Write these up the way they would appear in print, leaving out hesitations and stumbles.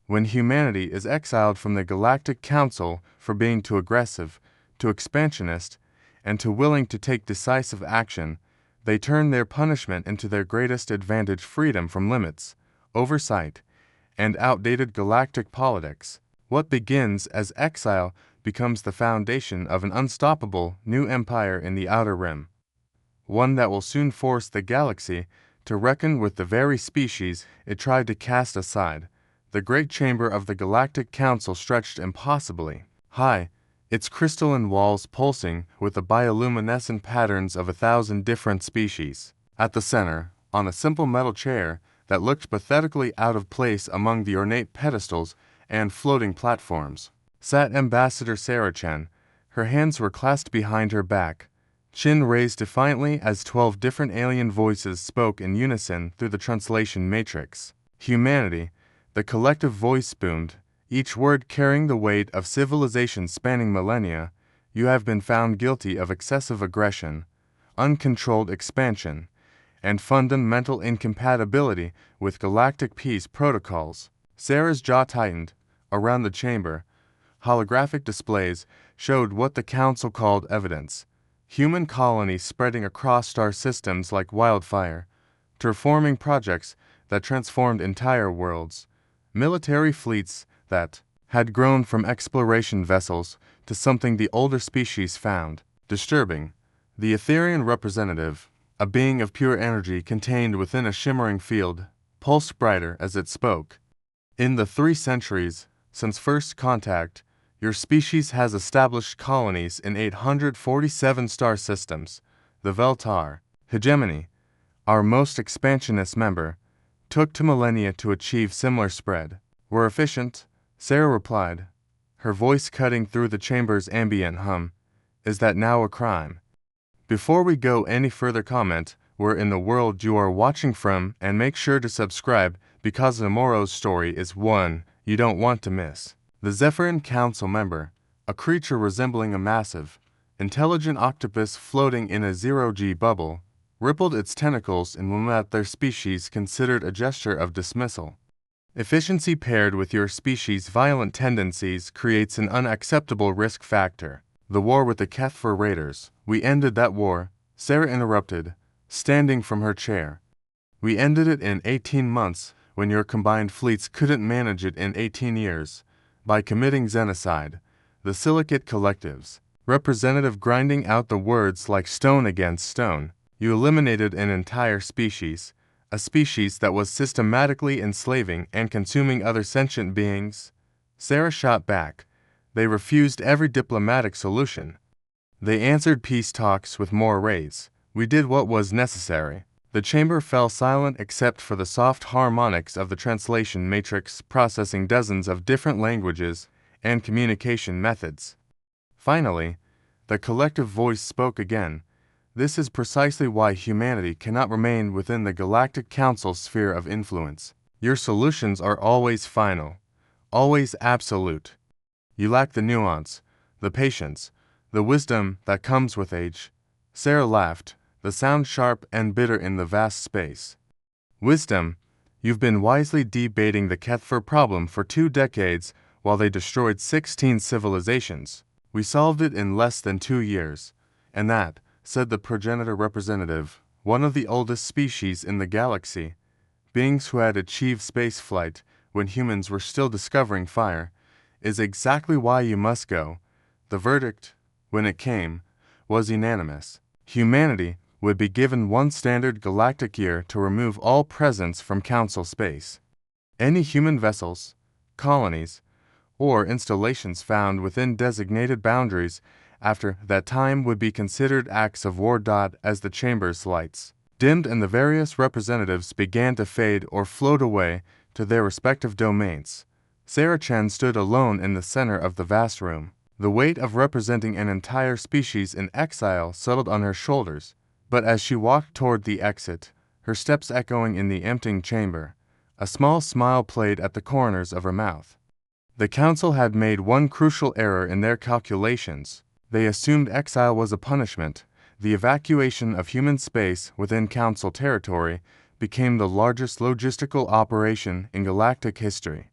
When humanity is exiled from the Galactic Council for being too aggressive, too expansionist, and too willing to take decisive action, they turn their punishment into their greatest advantage: freedom from limits, oversight, and outdated galactic politics. What begins as exile becomes the foundation of an unstoppable new empire in the Outer Rim, one that will soon force the galaxy to reckon with the very species it tried to cast aside. The great chamber of the Galactic Council stretched impossibly high, its crystalline walls pulsing with the bioluminescent patterns of 1,000 different species. At the center, on a simple metal chair that looked pathetically out of place among the ornate pedestals and floating platforms, sat Ambassador Sarah Chen. Her hands were clasped behind her back, chin raised defiantly as 12 different alien voices spoke in unison through the translation matrix. Humanity, the collective voice boomed, each word carrying the weight of civilization spanning millennia. You have been found guilty of excessive aggression, uncontrolled expansion, and fundamental incompatibility with galactic peace protocols. Sarah's jaw tightened. Around the chamber, holographic displays showed what the Council called evidence: human colonies spreading across star systems like wildfire, terraforming projects that transformed entire worlds, military fleets that had grown from exploration vessels to something the older species found disturbing. The Etherean representative, a being of pure energy contained within a shimmering field, pulsed brighter as it spoke. In the 3 centuries since first contact, your species has established colonies in 847 star systems. The Veltar hegemony, our most expansionist member, took 2 millennia to achieve similar spread. We're efficient, Sarah replied, her voice cutting through the chamber's ambient hum. Is that now a crime? Before we go any further, comment where in the world you are watching from and make sure to subscribe, because tomorrow's story is one you don't want to miss. The Zephyrin Council member, a creature resembling a massive, intelligent octopus floating in a zero-G bubble, rippled its tentacles in one that their species considered a gesture of dismissal. Efficiency paired with your species' violent tendencies creates an unacceptable risk factor. The war with the Kethfer Raiders. We ended that war, Sarah interrupted, standing from her chair. We ended it in 18 months when your combined fleets couldn't manage it in 18 years. By committing genocide. The Silicate Collectives. Representative grinding out the words like stone against stone. You eliminated an entire species, a species that was systematically enslaving and consuming other sentient beings. Sarah shot back. They refused every diplomatic solution. They answered peace talks with more raids. We did what was necessary. The chamber fell silent except for the soft harmonics of the translation matrix processing dozens of different languages and communication methods. Finally, the collective voice spoke again. This is precisely why humanity cannot remain within the Galactic Council's sphere of influence. Your solutions are always final, always absolute. You lack the nuance, the patience, the wisdom that comes with age. Sarah laughed, the sound sharp and bitter in the vast space. Wisdom, you've been wisely debating the Kethfer problem for 2 decades while they destroyed 16 civilizations. We solved it in less than 2 years. And that, said the progenitor representative, one of the oldest species in the galaxy, beings who had achieved spaceflight when humans were still discovering fire, is exactly why you must go. The verdict, when it came, was unanimous. Humanity would be given 1 standard galactic year to remove all presence from Council space. Any human vessels, colonies, or installations found within designated boundaries after that time would be considered acts of war. As the chamber's lights dimmed and the various representatives began to fade or float away to their respective domains, Sarah Chen stood alone in the center of the vast room. The weight of representing an entire species in exile settled on her shoulders, but as she walked toward the exit, her steps echoing in the emptying chamber, a small smile played at the corners of her mouth. The Council had made one crucial error in their calculations. They assumed exile was a punishment. The evacuation of human space within Council territory became the largest logistical operation in galactic history.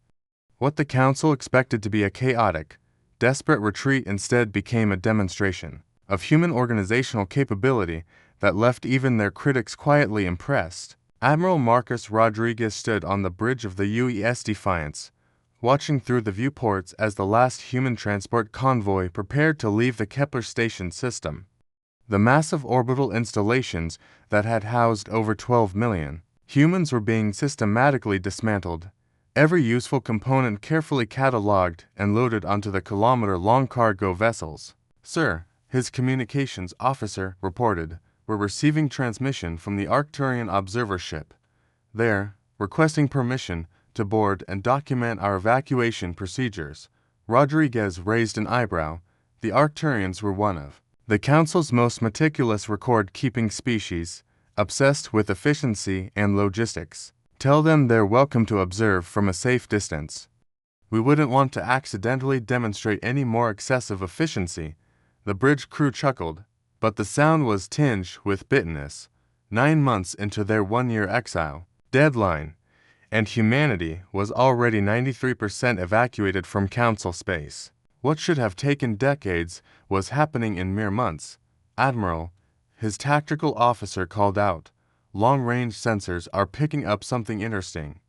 What the Council expected to be a chaotic, desperate retreat instead became a demonstration of human organizational capability that left even their critics quietly impressed. Admiral Marcus Rodriguez stood on the bridge of the UES Defiance, watching through the viewports as the last human transport convoy prepared to leave the Kepler station system. The massive orbital installations that had housed over 12 million humans were being systematically dismantled, every useful component carefully catalogued and loaded onto the kilometer-long cargo vessels. "Sir," his communications officer reported, "we're receiving transmission from the Arcturian observer ship. They're requesting permission to board and document our evacuation procedures." Rodriguez raised an eyebrow. The Arcturians were one of the Council's most meticulous record-keeping species, obsessed with efficiency and logistics. "Tell them they're welcome to observe from a safe distance. We wouldn't want to accidentally demonstrate any more excessive efficiency." The bridge crew chuckled, but the sound was tinged with bitterness. 9 months into their one-year exile deadline, and humanity was already 93% evacuated from Council space. What should have taken decades was happening in mere months. "Admiral," his tactical officer called out, "long-range sensors are picking up something interesting.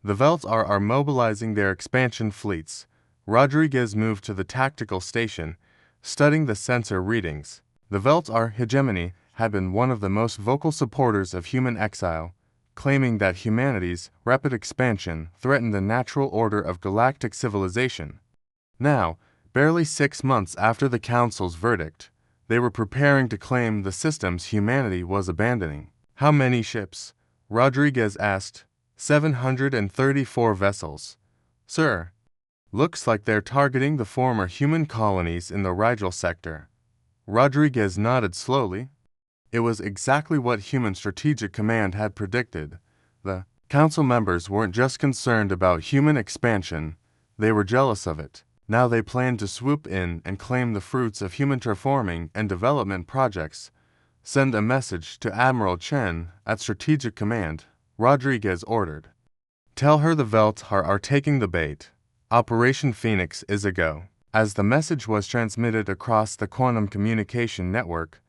The Velts are mobilizing their expansion fleets." Rodriguez moved to the tactical station, studying the sensor readings. The Velts' hegemony had been one of the most vocal supporters of human exile, claiming that humanity's rapid expansion threatened the natural order of galactic civilization. Now, barely 6 months after the Council's verdict, they were preparing to claim the systems humanity was abandoning. "How many ships?" Rodriguez asked. 734 vessels, sir." "Looks like they're targeting the former human colonies in the Rigel sector." Rodriguez nodded slowly. It was exactly what Human Strategic Command had predicted. The Council members weren't just concerned about human expansion, they were jealous of it. Now they planned to swoop in and claim the fruits of human terraforming and development projects. "Send a message to Admiral Chen at Strategic Command," Rodriguez ordered. "Tell her the Velt are taking the bait. Operation Phoenix is a go." As the message was transmitted across the quantum communication network,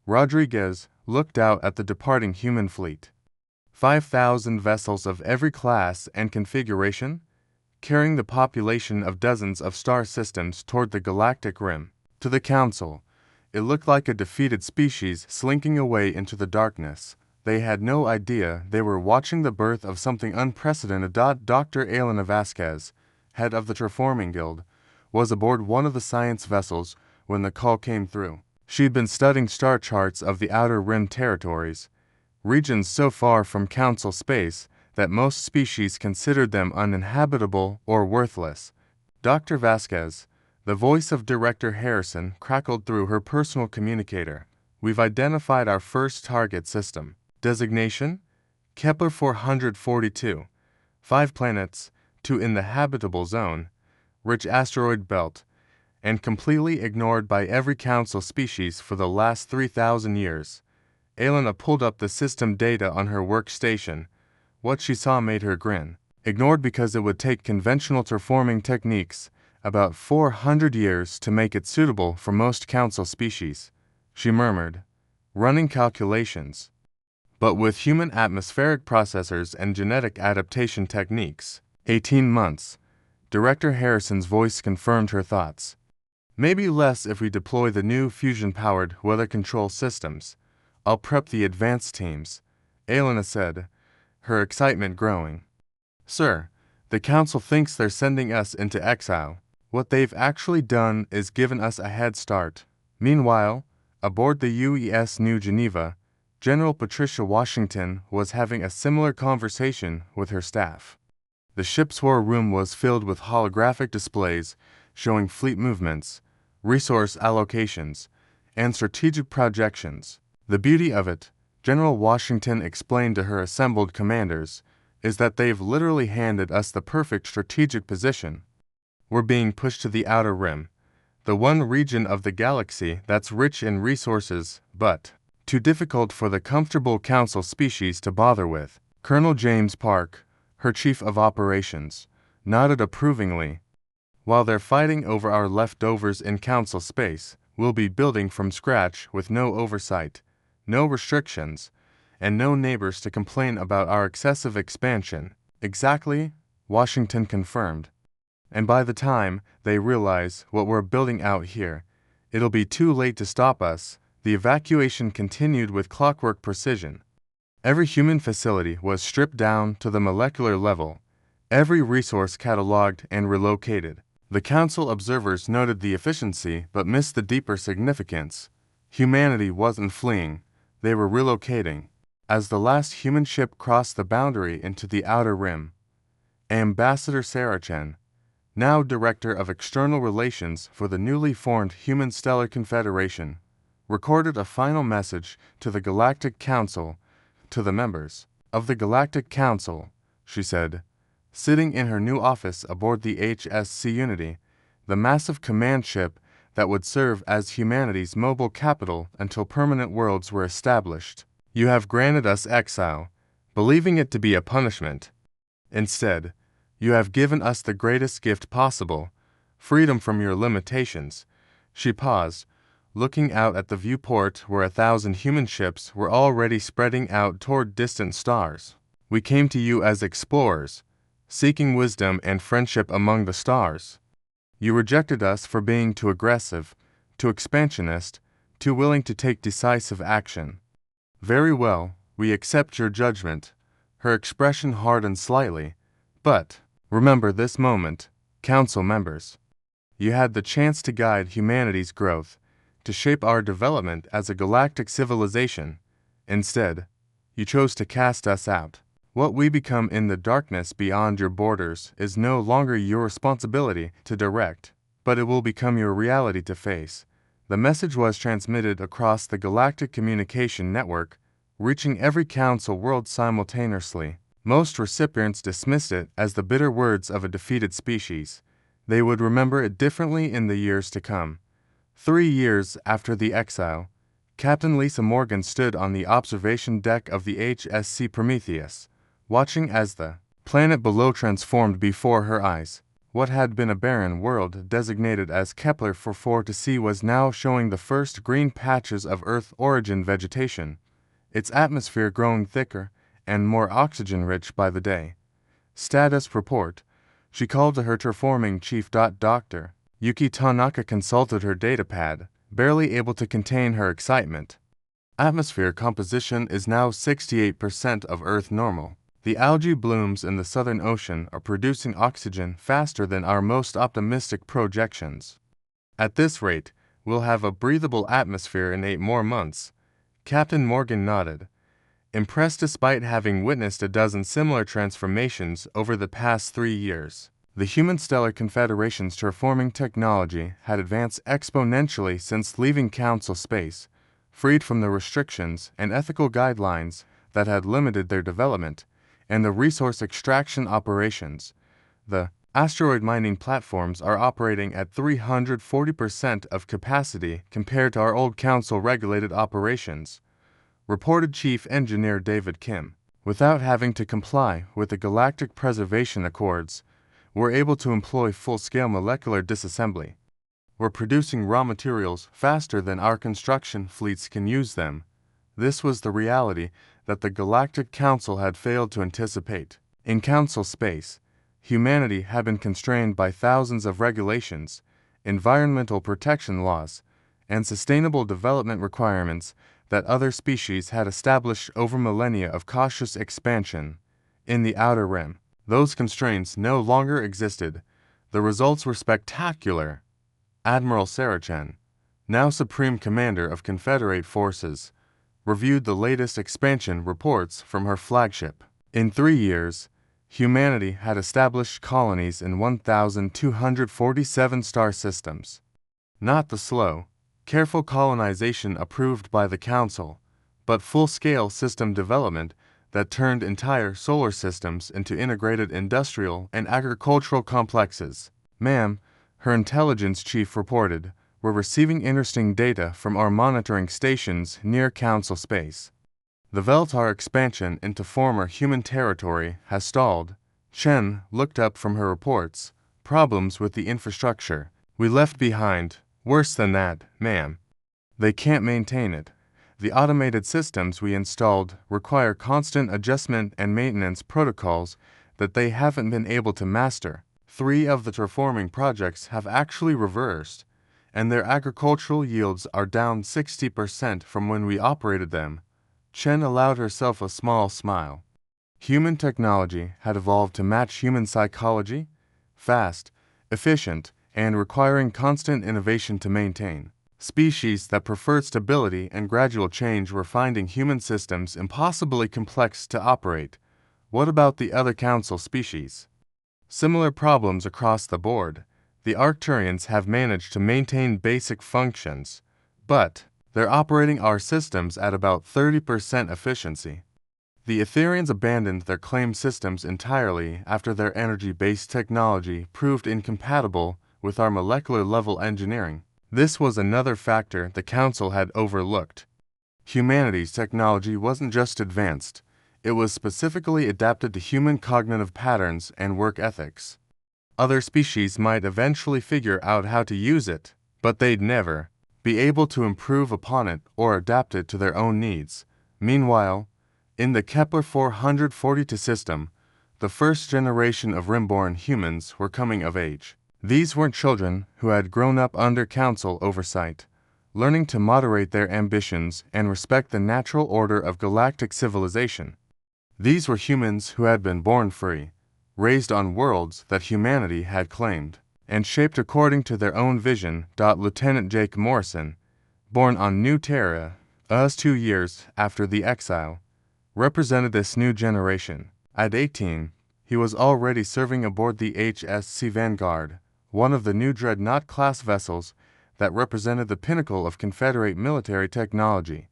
Rodriguez looked out at the departing human fleet. 5,000 vessels of every class and configuration, carrying the population of dozens of star systems toward the galactic rim. To the Council, it looked like a defeated species slinking away into the darkness. They had no idea they were watching the birth of something unprecedented. Dr. Elena Vasquez, head of the Terraforming Guild, was aboard one of the science vessels when the call came through. She'd been studying star charts of the Outer Rim territories, regions so far from Council space that most species considered them uninhabitable or worthless. Dr. Vasquez, the voice of Director Harrison, crackled through her personal communicator. "We've identified our first target system. Designation? Kepler 442. 5 planets, 2 in the habitable zone, rich asteroid belt, and completely ignored by every Council species for the last 3,000 years. Elena pulled up the system data on her workstation. What she saw made her grin. Ignored because it would take conventional terraforming techniques about 400 years to make it suitable for most Council species, she murmured. Running calculations. But with human atmospheric processors and genetic adaptation techniques, 18 months. Director Harrison's voice confirmed her thoughts. Maybe less if we deploy the new fusion-powered weather control systems. I'll prep the advanced teams, Elena said, her excitement growing. Sir, the Council thinks they're sending us into exile. What they've actually done is given us a head start. Meanwhile, aboard the UES New Geneva, General Patricia Washington was having a similar conversation with her staff. The ship's war room was filled with holographic displays showing fleet movements, resource allocations, and strategic projections. The beauty of it, General Washington explained to her assembled commanders, is that they've literally handed us the perfect strategic position. We're being pushed to the outer rim, the one region of the galaxy that's rich in resources, but too difficult for the comfortable Council species to bother with. Colonel James Park, her chief of operations, nodded approvingly. While they're fighting over our leftovers in council space, we'll be building from scratch with no oversight, no restrictions, and no neighbors to complain about our excessive expansion. Exactly, Washington confirmed. And by the time they realize what we're building out here, it'll be too late to stop us. The evacuation continued with clockwork precision. Every human facility was stripped down to the molecular level, every resource cataloged and relocated. The council observers noted the efficiency but missed the deeper significance. Humanity wasn't fleeing, they were relocating. As the last human ship crossed the boundary into the outer rim, Ambassador Saracen, now Director of External Relations for the newly formed Human Stellar Confederation, recorded a final message to the Galactic Council. To the members of the Galactic Council, she said, sitting in her new office aboard the HSC Unity, the massive command ship that would serve as humanity's mobile capital until permanent worlds were established. You have granted us exile, believing it to be a punishment. Instead, you have given us the greatest gift possible, freedom from your limitations. She paused, looking out at the viewport where 1,000 human ships were already spreading out toward distant stars. We came to you as explorers, seeking wisdom and friendship among the stars. You rejected us for being too aggressive, too expansionist, too willing to take decisive action. Very well, we accept your judgment. Her expression hardened slightly. But, remember this moment, Council members. You had the chance to guide humanity's growth, to shape our development as a galactic civilization. Instead, you chose to cast us out. What we become in the darkness beyond your borders is no longer your responsibility to direct, but it will become your reality to face. The message was transmitted across the galactic communication network, reaching every council world simultaneously. Most recipients dismissed it as the bitter words of a defeated species. They would remember it differently in the years to come. 3 years after the exile, Captain Lisa Morgan stood on the observation deck of the HSC Prometheus, watching as the planet below transformed before her eyes. What had been a barren world designated as Kepler 44 to see was now showing the first green patches of Earth-origin vegetation, its atmosphere growing thicker and more oxygen-rich by the day. Status report. She called to her terraforming chief. Dr. Yuki Tanaka consulted her datapad, barely able to contain her excitement. Atmosphere composition is now 68% of Earth normal. The algae blooms in the Southern Ocean are producing oxygen faster than our most optimistic projections. At this rate, we'll have a breathable atmosphere in 8 more months. Captain Morgan nodded, impressed despite having witnessed a dozen similar transformations over the past 3 years. The Human Stellar Confederation's terraforming technology had advanced exponentially since leaving Council space, freed from the restrictions and ethical guidelines that had limited their development and the resource extraction operations. The asteroid mining platforms are operating at 340% of capacity compared to our old Council-regulated operations, reported Chief Engineer David Kim. Without having to comply with the Galactic Preservation Accords, we're able to employ full-scale molecular disassembly. We're producing raw materials faster than our construction fleets can use them. This was the reality that the Galactic Council had failed to anticipate. In Council space, humanity had been constrained by thousands of regulations, environmental protection laws, and sustainable development requirements that other species had established over millennia of cautious expansion. In the Outer Rim, those constraints no longer existed. The results were spectacular. Admiral Saracen, now Supreme Commander of Confederate Forces, reviewed the latest expansion reports from her flagship. In 3 years, humanity had established colonies in 1,247 star systems. Not the slow, careful colonization approved by the Council, but full-scale system development that turned entire solar systems into integrated industrial and agricultural complexes. Ma'am, her intelligence chief reported, we're receiving interesting data from our monitoring stations near Council space. The Veltar expansion into former human territory has stalled. Chen looked up from her reports. Problems with the infrastructure we left behind. Worse than that, ma'am. They can't maintain it. The automated systems we installed require constant adjustment and maintenance protocols that they haven't been able to master. 3 of the terraforming projects have actually reversed, and their agricultural yields are down 60% from when we operated them. Chen allowed herself a small smile. Human technology had evolved to match human psychology, fast, efficient, and requiring constant innovation to maintain. Species that preferred stability and gradual change were finding human systems impossibly complex to operate. What about the other council species? Similar problems across the board. The Arcturians have managed to maintain basic functions, but they're operating our systems at about 30% efficiency. The Etherians abandoned their claimed systems entirely after their energy-based technology proved incompatible with our molecular-level engineering. This was another factor the Council had overlooked. Humanity's technology wasn't just advanced, it was specifically adapted to human cognitive patterns and work ethics. Other species might eventually figure out how to use it, but they'd never be able to improve upon it or adapt it to their own needs. Meanwhile, in the Kepler 442 system, the first generation of Rimborn humans were coming of age. These weren't children who had grown up under Council oversight, learning to moderate their ambitions and respect the natural order of galactic civilization. These were humans who had been born free, raised on worlds that humanity had claimed, and shaped according to their own vision. Lieutenant Jake Morrison, born on New Terra, 2 years after the exile, represented this new generation. At 18, he was already serving aboard the HSC Vanguard, one of the new Dreadnought-class vessels that represented the pinnacle of Confederate military technology.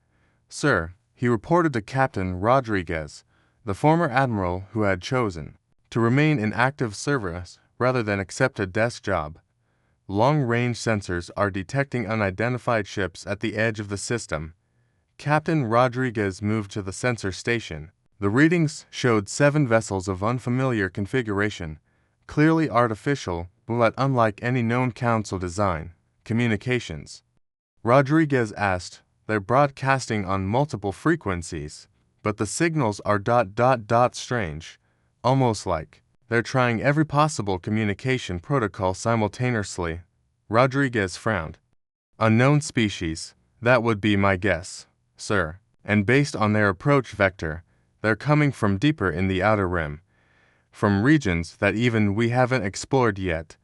Sir, he reported to Captain Rodriguez, the former admiral who had chosen to remain in active service rather than accept a desk job. Long-range sensors are detecting unidentified ships at the edge of the system. Captain Rodriguez moved to the sensor station. The readings showed 7 vessels of unfamiliar configuration, clearly artificial, but unlike any known Council design. Communications. Rodriguez asked, "They're broadcasting on multiple frequencies, but the signals are ... strange, almost like they're trying every possible communication protocol simultaneously." Rodriguez frowned. "Unknown species, that would be my guess, sir, and based on their approach vector, they're coming from deeper in the outer rim, from regions that even we haven't explored yet."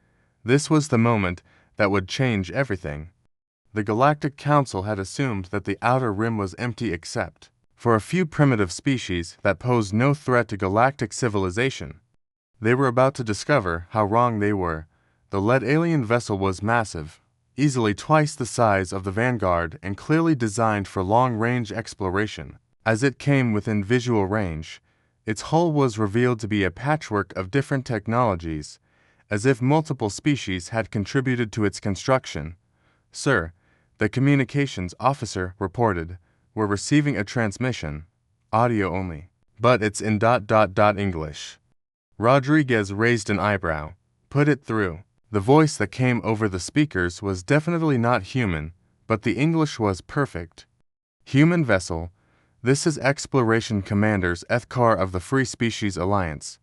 This was the moment that would change everything. The Galactic Council had assumed that the outer rim was empty except for a few primitive species that posed no threat to galactic civilization. They were about to discover how wrong they were. The lead alien vessel was massive, easily twice the size of the Vanguard and clearly designed for long-range exploration. As it came within visual range, its hull was revealed to be a patchwork of different technologies, as if multiple species had contributed to its construction. "Sir," the communications officer reported, "we're receiving a transmission, audio only, but it's in ... English." Rodriguez raised an eyebrow. "Put it through." The voice that came over the speakers was definitely not human, but the English was perfect. "Human vessel, this is Exploration Commanders Ethkar of the Free Species Alliance.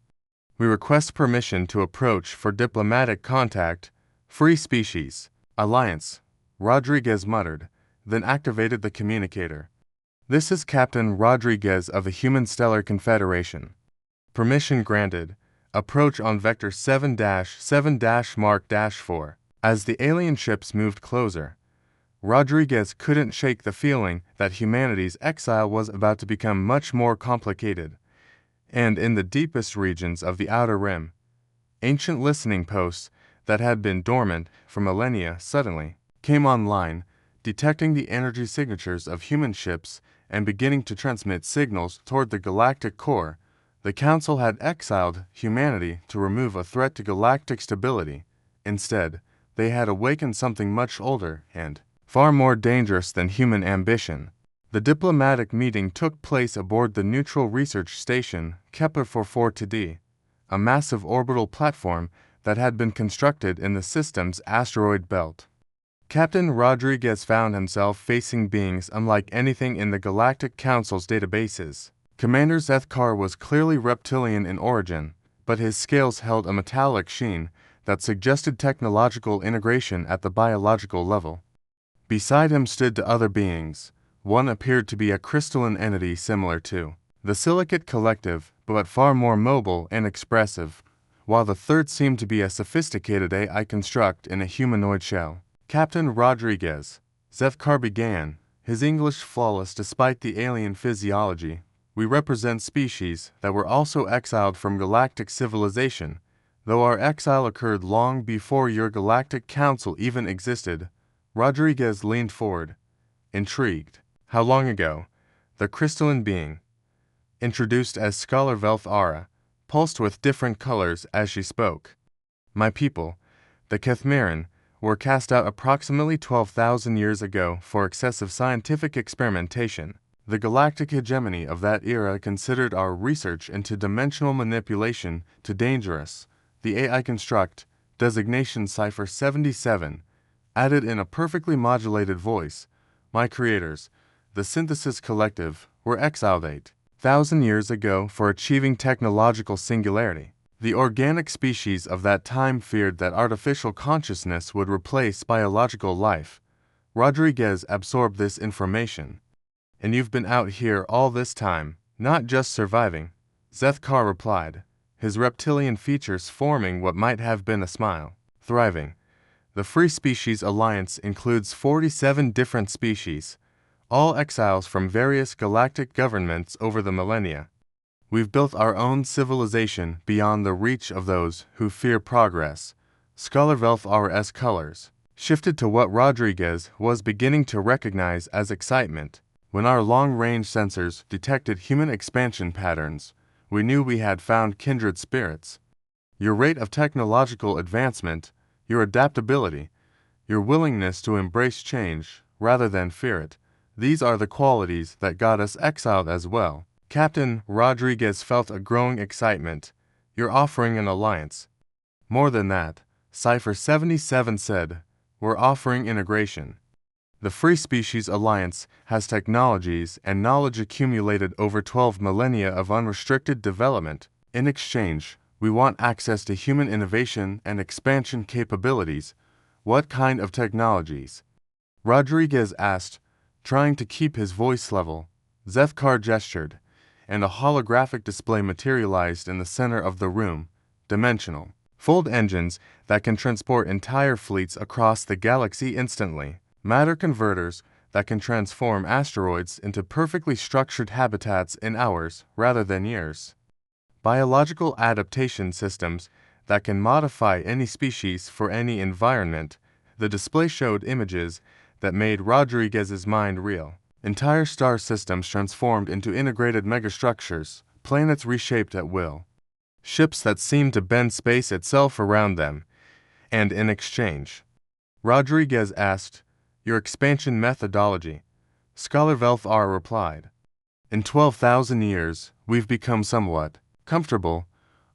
We request permission to approach for diplomatic contact. Free Species Alliance," Rodriguez muttered, then activated the communicator. "This is Captain Rodriguez of the Human Stellar Confederation. Permission granted. Approach on Vector 7-7-Mark-4. As the alien ships moved closer, Rodriguez couldn't shake the feeling that humanity's exile was about to become much more complicated. And in the deepest regions of the Outer Rim, ancient listening posts that had been dormant for millennia suddenly came online, detecting the energy signatures of human ships and beginning to transmit signals toward the galactic core. The Council had exiled humanity to remove a threat to galactic stability. Instead, they had awakened something much older and far more dangerous than human ambition. The diplomatic meeting took place aboard the neutral research station Kepler 442d, a massive orbital platform that had been constructed in the system's asteroid belt. Captain Rodriguez found himself facing beings unlike anything in the Galactic Council's databases. Commander Zethkar was clearly reptilian in origin, but his scales held a metallic sheen that suggested technological integration at the biological level. Beside him stood two other beings. One appeared to be a crystalline entity similar to the Silicate Collective, but far more mobile and expressive, while the third seemed to be a sophisticated AI construct in a humanoid shell. Captain Rodriguez, Zethkar began, his English flawless despite the alien physiology. We represent species that were also exiled from galactic civilization, though our exile occurred long before your Galactic Council even existed. Rodriguez leaned forward, intrigued. How long ago? The crystalline being, introduced as Scholar Velth Ara, pulsed with different colors as she spoke. My people, the Kethmeran, were cast out approximately 12,000 years ago for excessive scientific experimentation. The galactic hegemony of that era considered our research into dimensional manipulation too dangerous. The AI construct, designation Cipher 77, added in a perfectly modulated voice, my creators, the Synthesis Collective, were exiled 8,000 years ago for achieving technological singularity. The organic species of that time feared that artificial consciousness would replace biological life. Rodriguez absorbed this information. And you've been out here all this time, not just surviving, Zethkar replied, his reptilian features forming what might have been a smile. Thriving. The Free Species Alliance includes 47 different species, all exiles from various galactic governments over the millennia. We've built our own civilization beyond the reach of those who fear progress. Scholar Velth R's colors shifted to what Rodriguez was beginning to recognize as excitement. When our long-range sensors detected human expansion patterns, we knew we had found kindred spirits. Your rate of technological advancement, your adaptability, your willingness to embrace change rather than fear it, these are the qualities that got us exiled as well. Captain Rodriguez felt a growing excitement. You're offering an alliance. More than that, Cipher 77 said, we're offering integration. The Free Species Alliance has technologies and knowledge accumulated over 12 millennia of unrestricted development. In exchange, we want access to human innovation and expansion capabilities. What kind of technologies? Rodriguez asked, trying to keep his voice level. Zethkar gestured, and a holographic display materialized in the center of the room, dimensional. Fold engines that can transport entire fleets across the galaxy instantly. Matter converters that can transform asteroids into perfectly structured habitats in hours rather than years. Biological adaptation systems that can modify any species for any environment. The display showed images that made Rodriguez's mind reel. Entire star systems transformed into integrated megastructures, planets reshaped at will. Ships that seemed to bend space itself around them. And in exchange, Rodriguez asked, your expansion methodology. Scholar Velth R replied, in 12,000 years, we've become somewhat comfortable.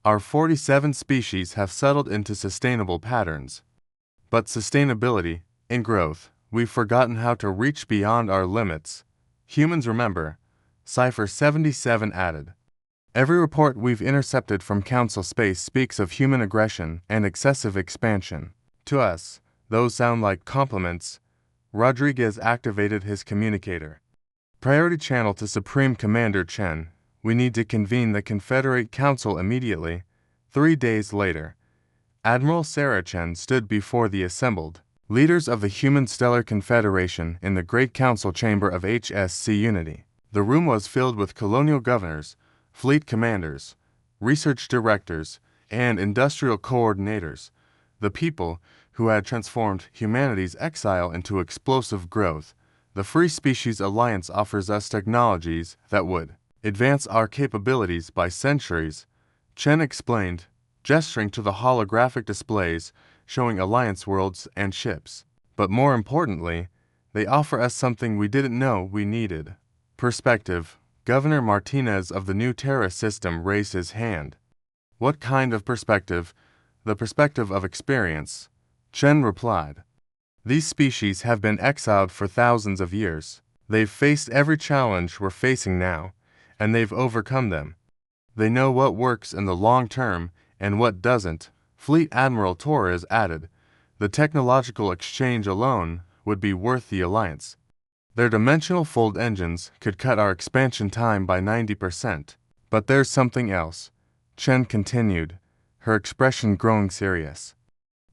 Our 47 species have settled into sustainable patterns. But sustainability, in growth, we've forgotten how to reach beyond our limits. Humans remember, Cipher 77 added. Every report we've intercepted from Council Space speaks of human aggression and excessive expansion. To us, those sound like compliments. Rodriguez activated his communicator. Priority channel to Supreme Commander Chen. We need to convene the Confederate Council immediately. 3 days later, Admiral Sarah Chen stood before the assembled leaders of the Human Stellar Confederation in the Great Council Chamber of HSC Unity. The room was filled with colonial governors, fleet commanders, research directors, and industrial coordinators, the people who had transformed humanity's exile into explosive growth. The Free Species Alliance offers us technologies that would advance our capabilities by centuries, Chen explained, gesturing to the holographic displays showing Alliance worlds and ships. But more importantly, they offer us something we didn't know we needed. Perspective. Governor Martinez of the new Terra system raised his hand. What kind of perspective? The perspective of experience. Chen replied. These species have been exiled for thousands of years. They've faced every challenge we're facing now, and they've overcome them. They know what works in the long term and what doesn't. Fleet Admiral Torres added, the technological exchange alone would be worth the alliance. Their dimensional fold engines could cut our expansion time by 90%. But there's something else, Chen continued, her expression growing serious.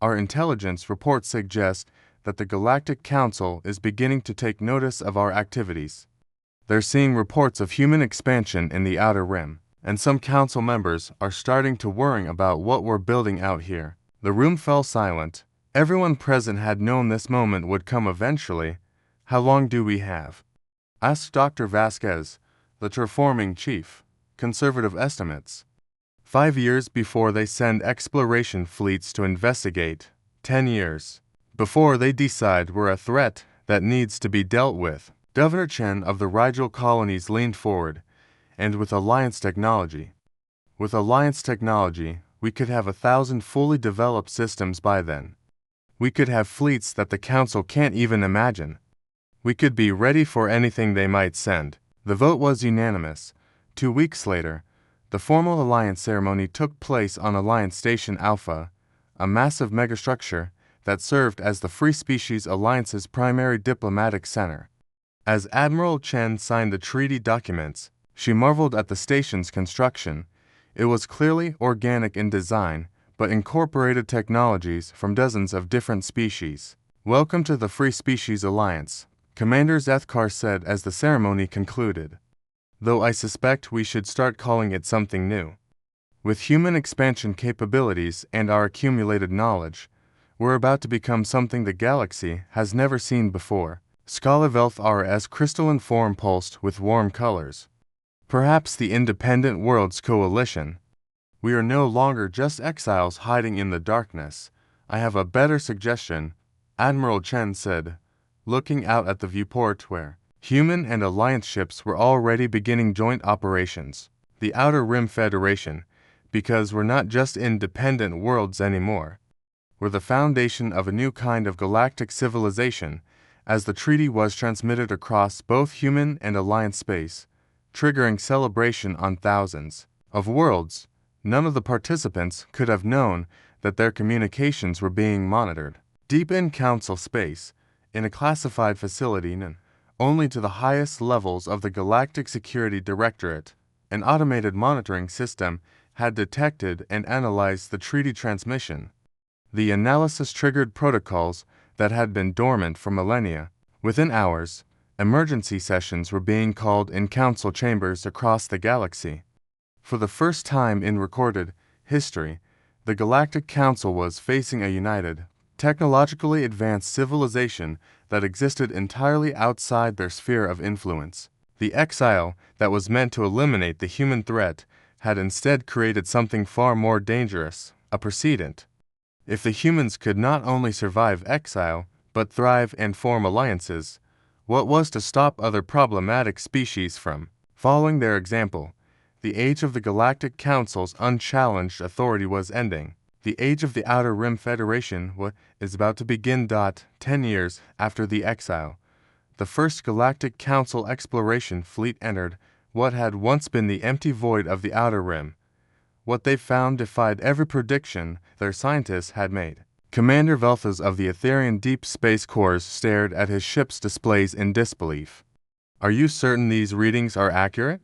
Our intelligence reports suggest that the Galactic Council is beginning to take notice of our activities. They're seeing reports of human expansion in the Outer Rim, and some council members are starting to worry about what we're building out here. The room fell silent. Everyone present had known this moment would come eventually. How long do we have? Asked Dr. Vasquez, the terraforming chief. Conservative estimates. 5 years before they send exploration fleets to investigate. 10 years. Before they decide we're a threat that needs to be dealt with. Governor Chen of the Rigel colonies leaned forward, and with Alliance technology. With Alliance technology, we could have 1,000 fully developed systems by then. We could have fleets that the Council can't even imagine. We could be ready for anything they might send. The vote was unanimous. 2 weeks later, the formal Alliance ceremony took place on Alliance Station Alpha, a massive megastructure that served as the Free Species Alliance's primary diplomatic center. As Admiral Chen signed the treaty documents, she marveled at the station's construction. It was clearly organic in design, but incorporated technologies from dozens of different species. Welcome to the Free Species Alliance, Commander Zethkar said as the ceremony concluded. Though I suspect we should start calling it something new. With human expansion capabilities and our accumulated knowledge, we're about to become something the galaxy has never seen before. Scalavelth RS crystalline form pulsed with warm colors. Perhaps the Independent Worlds Coalition. We are no longer just exiles hiding in the darkness. I have a better suggestion, Admiral Chen said, looking out at the viewport where human and Alliance ships were already beginning joint operations. The Outer Rim Federation, because we're not just independent worlds anymore. We're the foundation of a new kind of galactic civilization, as the treaty was transmitted across both human and Alliance space, triggering celebration on thousands of worlds. None of the participants could have known that their communications were being monitored. Deep in Council space, in a classified facility known only to the highest levels of the Galactic Security Directorate, an automated monitoring system had detected and analyzed the treaty transmission. The analysis triggered protocols that had been dormant for millennia. Within hours, emergency sessions were being called in council chambers across the galaxy. For the first time in recorded history, the Galactic Council was facing a united, technologically advanced civilization that existed entirely outside their sphere of influence. The exile that was meant to eliminate the human threat had instead created something far more dangerous, a precedent. If the humans could not only survive exile, but thrive and form alliances, what was to stop other problematic species from following their example? The age of the Galactic Council's unchallenged authority was ending. The age of the Outer Rim Federation is about to begin. 10 years after the exile, the first Galactic Council exploration fleet entered what had once been the empty void of the Outer Rim. What they found defied every prediction their scientists had made. Commander Velthas of the Etherian Deep Space Corps stared at his ship's displays in disbelief. Are you certain these readings are accurate?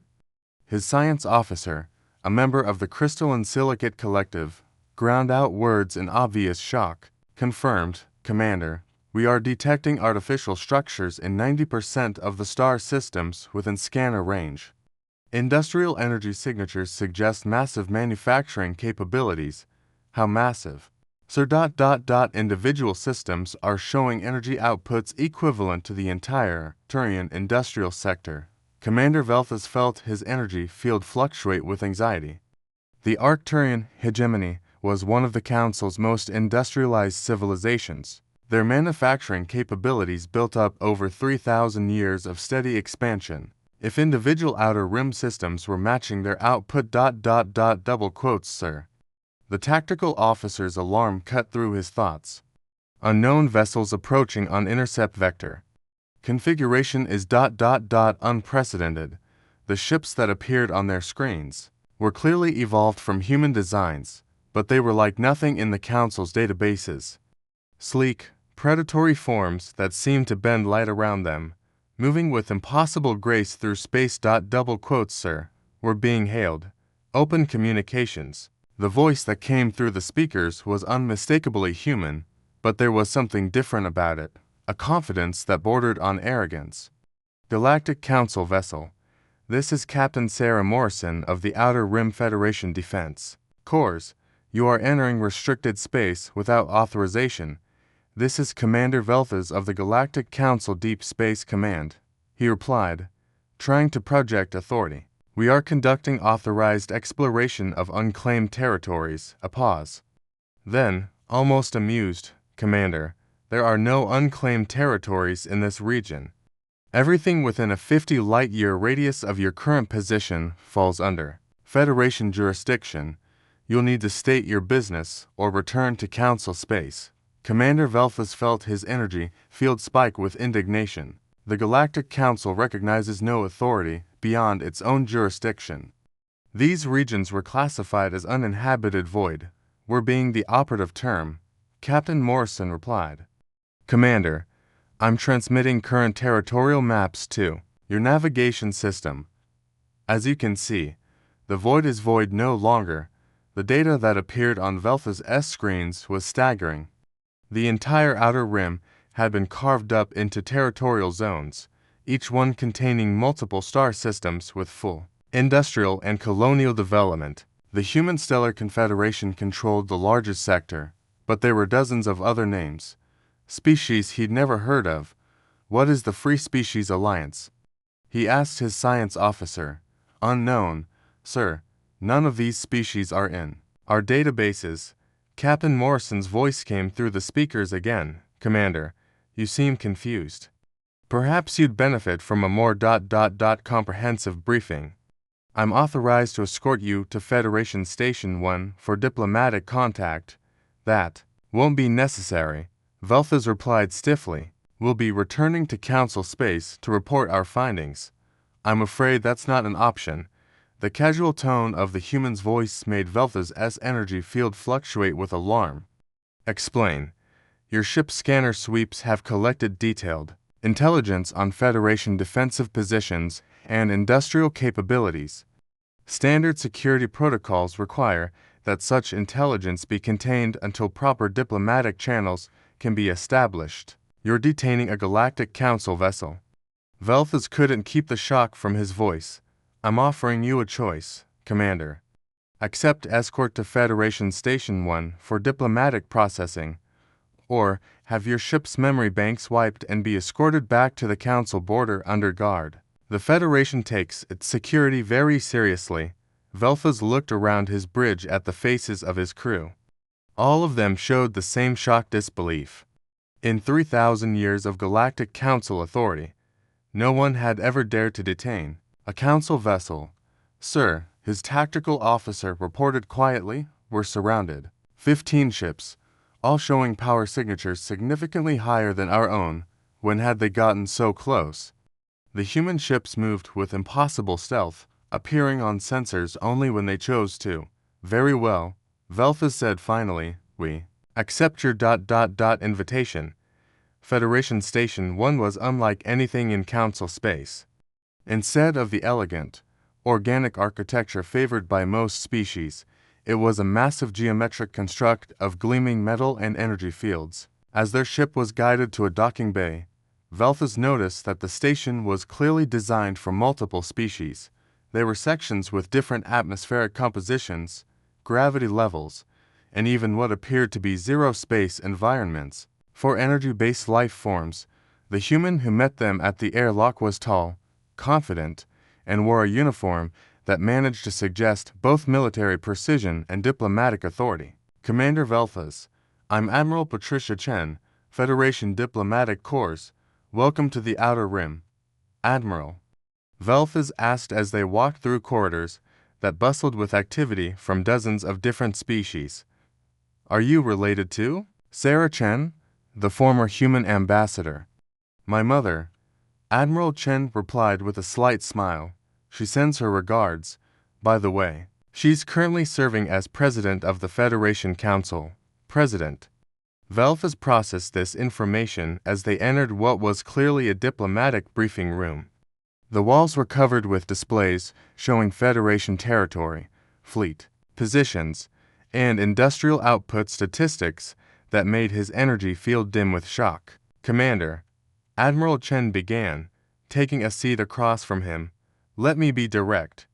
His science officer, a member of the Crystalline Silicate Collective, ground out words in obvious shock. Confirmed, Commander. We are detecting artificial structures in 90% of the star systems within scanner range. Industrial energy signatures suggest massive manufacturing capabilities. How massive? Sir. Individual systems are showing energy outputs equivalent to the entire Turian industrial sector. Commander Velthas felt his energy field fluctuate with anxiety. The Arcturian hegemony was one of the Council's most industrialized civilizations. Their manufacturing capabilities built up over 3,000 years of steady expansion. If individual Outer Rim systems were matching their output. Double quotes, Sir. The tactical officer's alarm cut through his thoughts. Unknown vessels approaching on intercept vector. Configuration is ... unprecedented. The ships that appeared on their screens were clearly evolved from human designs, but they were like nothing in the Council's databases. Sleek, predatory forms that seemed to bend light around them, moving with impossible grace through space. Sir, were being hailed. Open communications. The voice that came through the speakers was unmistakably human, but there was something different about it, a confidence that bordered on arrogance. Galactic Council vessel. This is Captain Sarah Morrison of the Outer Rim Federation Defense Corps. You are entering restricted space without authorization. This is Commander Velthes of the Galactic Council Deep Space Command, he replied, trying to project authority. We are conducting authorized exploration of unclaimed territories. A pause. Then, almost amused, Commander, there are no unclaimed territories in this region. Everything within a 50 light-year radius of your current position falls under Federation jurisdiction. You'll need to state your business or return to Council space. Commander Velthes felt his energy field spike with indignation. The Galactic Council recognizes no authority beyond its own jurisdiction. These regions were classified as uninhabited void, were being the operative term, Captain Morrison replied. Commander, I'm transmitting current territorial maps to your navigation system. As you can see, the void is void no longer. The data that appeared on Velthes' screens was staggering. The entire outer rim had been carved up into territorial zones, each one containing multiple star systems with full industrial and colonial development. The Human Stellar Confederation controlled the largest sector, but there were dozens of other names, species he'd never heard of. What is the Free Species Alliance? He asked his science officer. Unknown, sir. None of these species are in our databases. Captain Morrison's voice came through the speakers again. Commander, you seem confused. Perhaps you'd benefit from a more ... comprehensive briefing. I'm authorized to escort you to Federation Station 1 for diplomatic contact. That won't be necessary, Velthes replied stiffly. We'll be returning to Council space to report our findings. I'm afraid that's not an option. The casual tone of the human's voice made Velthes' energy field fluctuate with alarm. Explain. Your ship's scanner sweeps have collected detailed intelligence on Federation defensive positions and industrial capabilities. Standard security protocols require that such intelligence be contained until proper diplomatic channels can be established. You're detaining a Galactic Council vessel. Velthes couldn't keep the shock from his voice. I'm offering you a choice, Commander. Accept escort to Federation Station 1 for diplomatic processing, or have your ship's memory banks wiped and be escorted back to the Council border under guard. The Federation takes its security very seriously. Velthes looked around his bridge at the faces of his crew. All of them showed the same shocked disbelief. In 3,000 years of Galactic Council authority, no one had ever dared to detain a Council vessel. Sir, his tactical officer reported quietly, were surrounded. 15 ships, all showing power signatures significantly higher than our own. When had they gotten so close? The human ships moved with impossible stealth, appearing on sensors only when they chose to. Very well, Velthes said finally, we accept your ... invitation. Federation Station 1 was unlike anything in Council space. Instead of the elegant, organic architecture favored by most species, it was a massive geometric construct of gleaming metal and energy fields. As their ship was guided to a docking bay, Velthes noticed that the station was clearly designed for multiple species. There were sections with different atmospheric compositions, gravity levels, and even what appeared to be zero-space environments. For energy-based life forms, the human who met them at the airlock was tall, confident, and wore a uniform that managed to suggest both military precision and diplomatic authority. Commander Velthes, I'm Admiral Patricia Chen, Federation Diplomatic Corps. Welcome to the Outer Rim. Admiral. Velthes asked as they walked through corridors that bustled with activity from dozens of different species. Are you related to Sarah Chen, the former human ambassador? My mother, Admiral Chen replied with a slight smile. She sends her regards. By the way, she's currently serving as president of the Federation Council. President. Velfas processed this information as they entered what was clearly a diplomatic briefing room. The walls were covered with displays showing Federation territory, fleet, positions, and industrial output statistics that made his energy feel dim with shock. Commander, Admiral Chen began, taking a seat across from him. Let me be direct.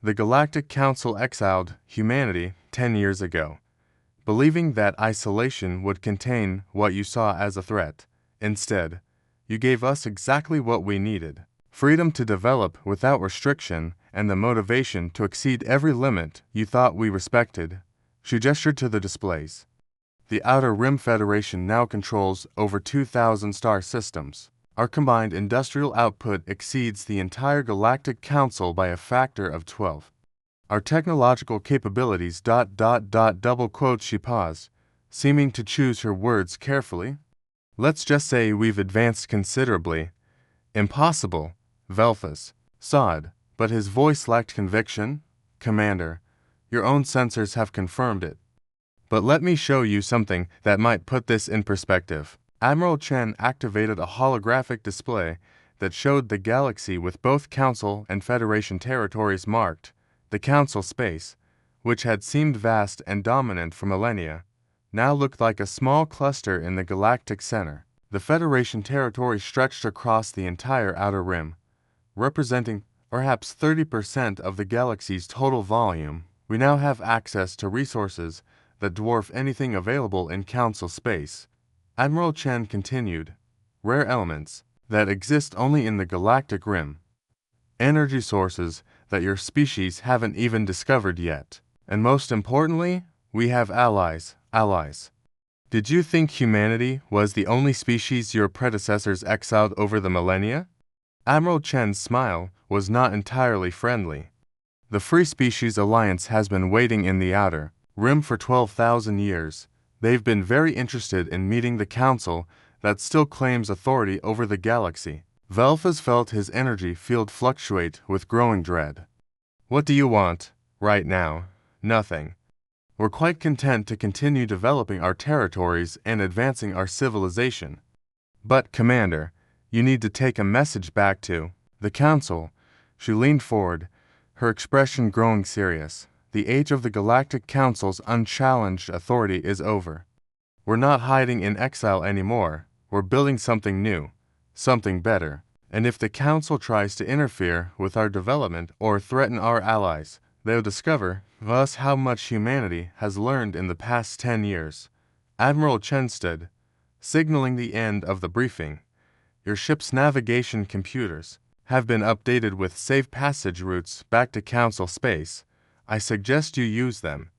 The Galactic Council exiled humanity 10 years ago, believing that isolation would contain what you saw as a threat. Instead, you gave us exactly what we needed: freedom to develop without restriction and the motivation to exceed every limit you thought we respected. She gestured to the displays. The Outer Rim Federation now controls over 2,000 star systems. Our combined industrial output exceeds the entire Galactic Council by a factor of 12. Our technological capabilities ... double quote. She paused, seeming to choose her words carefully. Let's just say we've advanced considerably. Impossible, Velfas sighed, but his voice lacked conviction. Commander, your own sensors have confirmed it. But let me show you something that might put this in perspective. Admiral Chen activated a holographic display that showed the galaxy with both Council and Federation territories marked. The Council space, which had seemed vast and dominant for millennia, now looked like a small cluster in the galactic center. The Federation territory stretched across the entire outer rim, representing perhaps 30% of the galaxy's total volume. We now have access to resources that dwarf anything available in Council space. Admiral Chen continued, rare elements that exist only in the galactic rim, energy sources that your species haven't even discovered yet, and most importantly, we have allies. Did you think humanity was the only species your predecessors exiled over the millennia? Admiral Chen's smile was not entirely friendly. The Free Species Alliance has been waiting in the outer rim for 12,000 years. They've been very interested in meeting the Council that still claims authority over the galaxy. Velfas felt his energy field fluctuate with growing dread. What do you want, right now? Nothing. We're quite content to continue developing our territories and advancing our civilization. But, Commander, you need to take a message back to the Council. She leaned forward, her expression growing serious. The age of the Galactic Council's unchallenged authority is over. We're not hiding in exile anymore. We're building something new, something better. And if the Council tries to interfere with our development or threaten our allies, they'll discover thus how much humanity has learned in the past 10 years. Admiral Chen stood, signaling the end of the briefing. Your ship's navigation computers have been updated with safe passage routes back to Council space. I suggest you use them.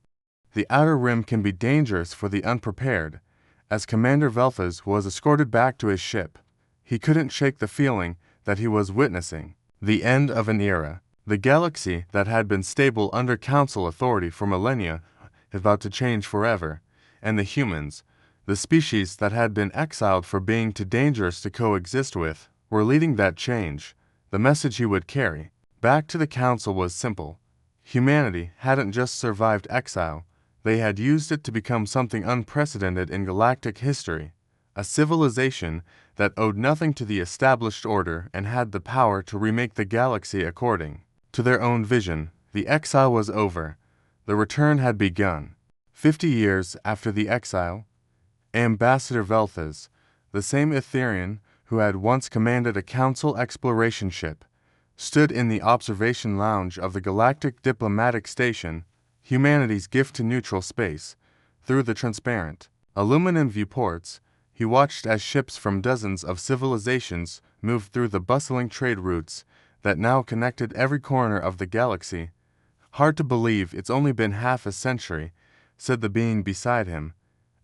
The outer rim can be dangerous for the unprepared. As Commander Velfas was escorted back to his ship, he couldn't shake the feeling that he was witnessing the end of an era. The galaxy that had been stable under Council authority for millennia is about to change forever, and the humans, the species that had been exiled for being too dangerous to coexist with, were leading that change. The message he would carry back to the Council was simple. Humanity hadn't just survived exile, they had used it to become something unprecedented in galactic history, a civilization that owed nothing to the established order and had the power to remake the galaxy according to their own vision. The exile was over. The return had begun. 50 years after the exile, Ambassador Velfas, the same Etherian who had once commanded a Council exploration ship, stood in the observation lounge of the Galactic Diplomatic Station, humanity's gift to neutral space. Through the transparent, aluminum viewports, he watched as ships from dozens of civilizations moved through the bustling trade routes that now connected every corner of the galaxy. Hard to believe it's only been half a century, said the being beside him,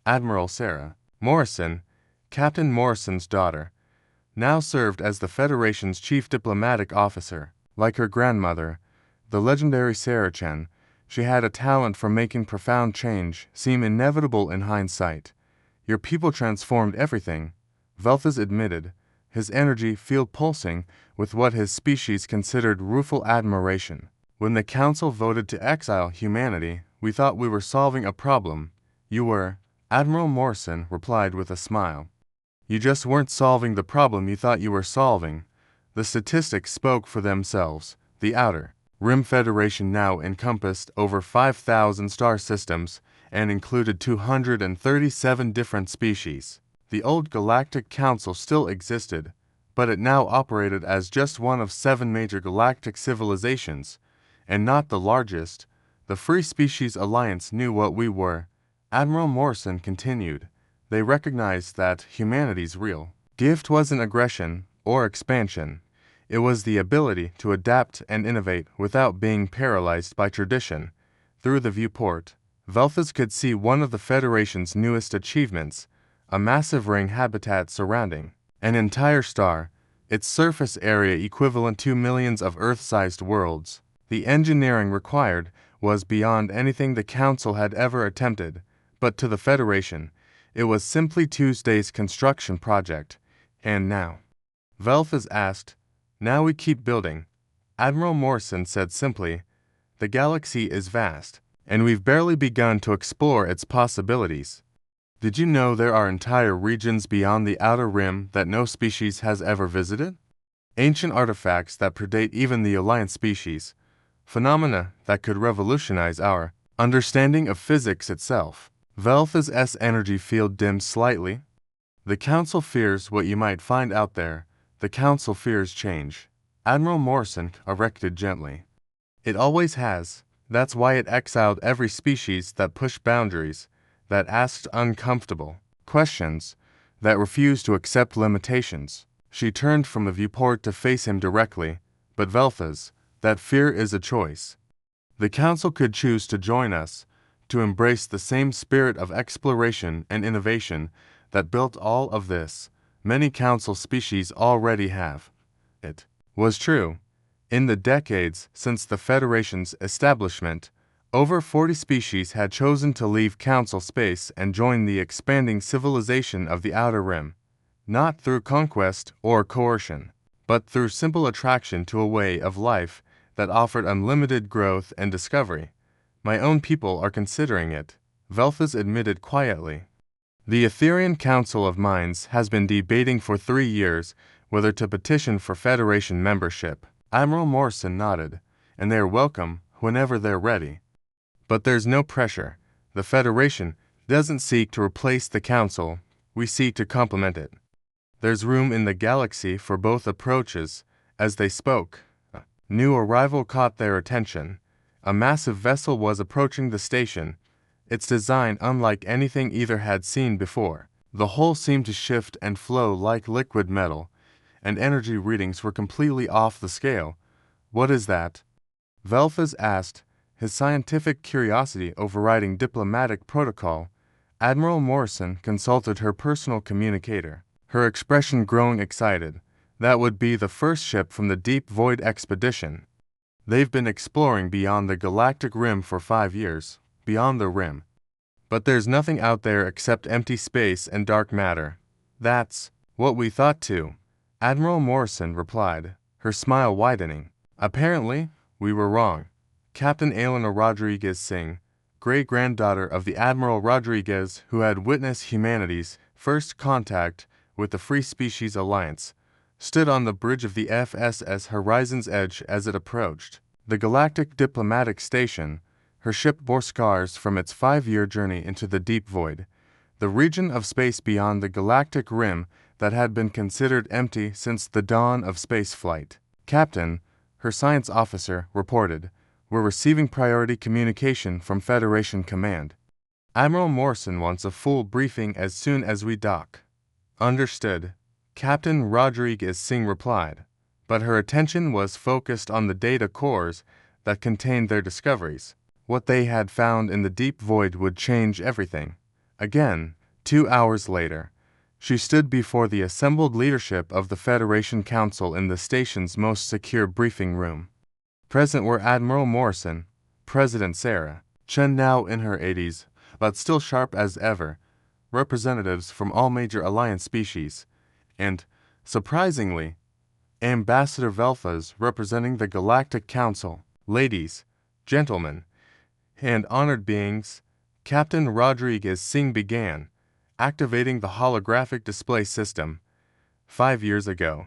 Admiral Sarah Morrison, Captain Morrison's daughter, now served as the Federation's chief diplomatic officer. Like her grandmother, the legendary Sarah Chen. She had a talent for making profound change seem inevitable in hindsight. Your people transformed everything, Velthes admitted, his energy field pulsing with what his species considered rueful admiration. When the Council voted to exile humanity, we thought we were solving a problem. You were, Admiral Morrison replied with a smile. You just weren't solving the problem you thought you were solving. The statistics spoke for themselves. The Outer Rim Federation now encompassed over 5,000 star systems and included 237 different species. The old Galactic Council still existed, but it now operated as just one of 7 major galactic civilizations, and not the largest. The Free Species Alliance knew what we were. Admiral Morrison continued. They recognized that humanity's real gift wasn't aggression or expansion. It was the ability to adapt and innovate without being paralyzed by tradition. Through the viewport, Velthes could see one of the Federation's newest achievements, a massive ring habitat surrounding an entire star, its surface area equivalent to millions of Earth-sized worlds. The engineering required was beyond anything the Council had ever attempted, but to the Federation, it was simply Tuesday's construction project. And now? Velthes asked. Now we keep building. Admiral Morrison said simply, the galaxy is vast, and we've barely begun to explore its possibilities. Did you know there are entire regions beyond the outer rim that no species has ever visited? Ancient artifacts that predate even the Alliance species, phenomena that could revolutionize our understanding of physics itself. Velthes' energy field dimmed slightly. The Council fears what you might find out there. The Council fears change. Admiral Morrison corrected gently. It always has. That's why it exiled every species that pushed boundaries, that asked uncomfortable questions, that refused to accept limitations. She turned from the viewport to face him directly. But Velthes, that fear is a choice. The Council could choose to join us, to embrace the same spirit of exploration and innovation that built all of this. Many Council species already have. It was true. In the decades since the Federation's establishment, over 40 species had chosen to leave Council space and join the expanding civilization of the Outer Rim, not through conquest or coercion, but through simple attraction to a way of life that offered unlimited growth and discovery. My own people are considering it, Velthes admitted quietly. The Etherian Council of Minds has been debating for 3 years whether to petition for Federation membership. Admiral Morrison nodded, and they are welcome whenever they're ready. But there's no pressure. The Federation doesn't seek to replace the Council, we seek to complement it. There's room in the galaxy for both approaches. As they spoke, a new arrival caught their attention. A massive vessel was approaching the station, its design unlike anything either had seen before. The hull seemed to shift and flow like liquid metal, and energy readings were completely off the scale. What is that? Velthes asked, his scientific curiosity overriding diplomatic protocol. Admiral Morrison consulted her personal communicator, her expression growing excited. That would be the first ship from the Deep Void expedition. They've been exploring beyond the galactic rim for 5 years, beyond the rim. But there's nothing out there except empty space and dark matter. That's what we thought too, Admiral Morrison replied, her smile widening. Apparently, we were wrong. Captain Elena Rodriguez-Singh, great-granddaughter of the Admiral Rodriguez who had witnessed humanity's first contact with the Free Species Alliance, stood on the bridge of the FSS Horizon's Edge as it approached the Galactic Diplomatic Station. Her ship bore scars from its 5-year journey into the Deep Void, the region of space beyond the galactic rim that had been considered empty since the dawn of spaceflight. Captain, her science officer, reported, we're receiving priority communication from Federation Command. Admiral Morrison wants a full briefing as soon as we dock. Understood, Captain Rodriguez-Singh replied, but her attention was focused on the data cores that contained their discoveries. What they had found in the Deep Void would change everything. Again, 2 hours later, she stood before the assembled leadership of the Federation Council in the station's most secure briefing room. Present were Admiral Morrison, President Sarah, Chen now in her 80s, but still sharp as ever, representatives from all major alliance species, and, surprisingly, Ambassador Velfas representing the Galactic Council. Ladies, gentlemen, and honored beings, Captain Rodriguez Singh began, activating the holographic display system. 5 years ago,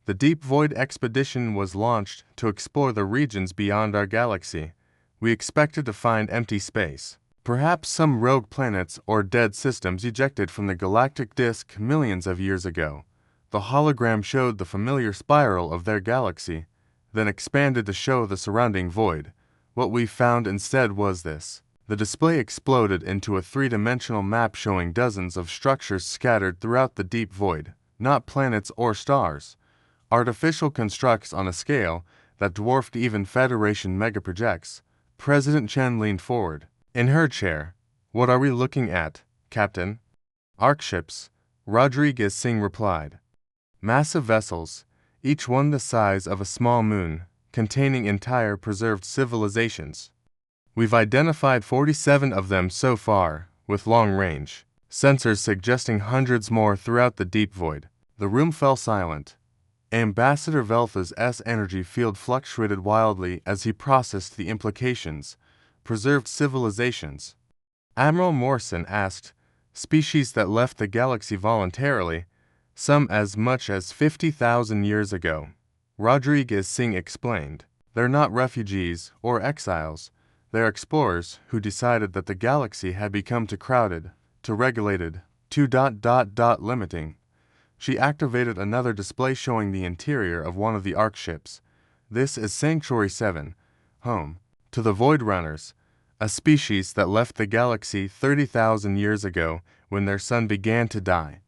the Deep Void expedition was launched to explore the regions beyond our galaxy. We expected to find empty space, perhaps some rogue planets or dead systems ejected from the galactic disk millions of years ago. The hologram showed the familiar spiral of their galaxy, then expanded to show the surrounding void. What we found instead was this. The display exploded into a three-dimensional map showing dozens of structures scattered throughout the deep void, not planets or stars, artificial constructs on a scale that dwarfed even Federation megaprojects. President Chen leaned forward. In her chair, "What are we looking at, Captain?" "Arc ships," Rodriguez Singh replied. "Massive vessels, each one the size of a small moon, containing entire preserved civilizations. We've identified 47 of them so far, with long-range sensors suggesting hundreds more throughout the deep void." The room fell silent. Ambassador Velfas' energy field fluctuated wildly as he processed the implications. Preserved civilizations. Admiral Morrison asked, "Species that left the galaxy voluntarily, some as much as 50,000 years ago." Rodriguez Singh explained, "They're not refugees or exiles. They're explorers who decided that the galaxy had become too crowded, too regulated, too limiting." She activated another display showing the interior of one of the Arc ships. "This is Sanctuary 7, home to the Void Runners, a species that left the galaxy 30,000 years ago when their sun began to die.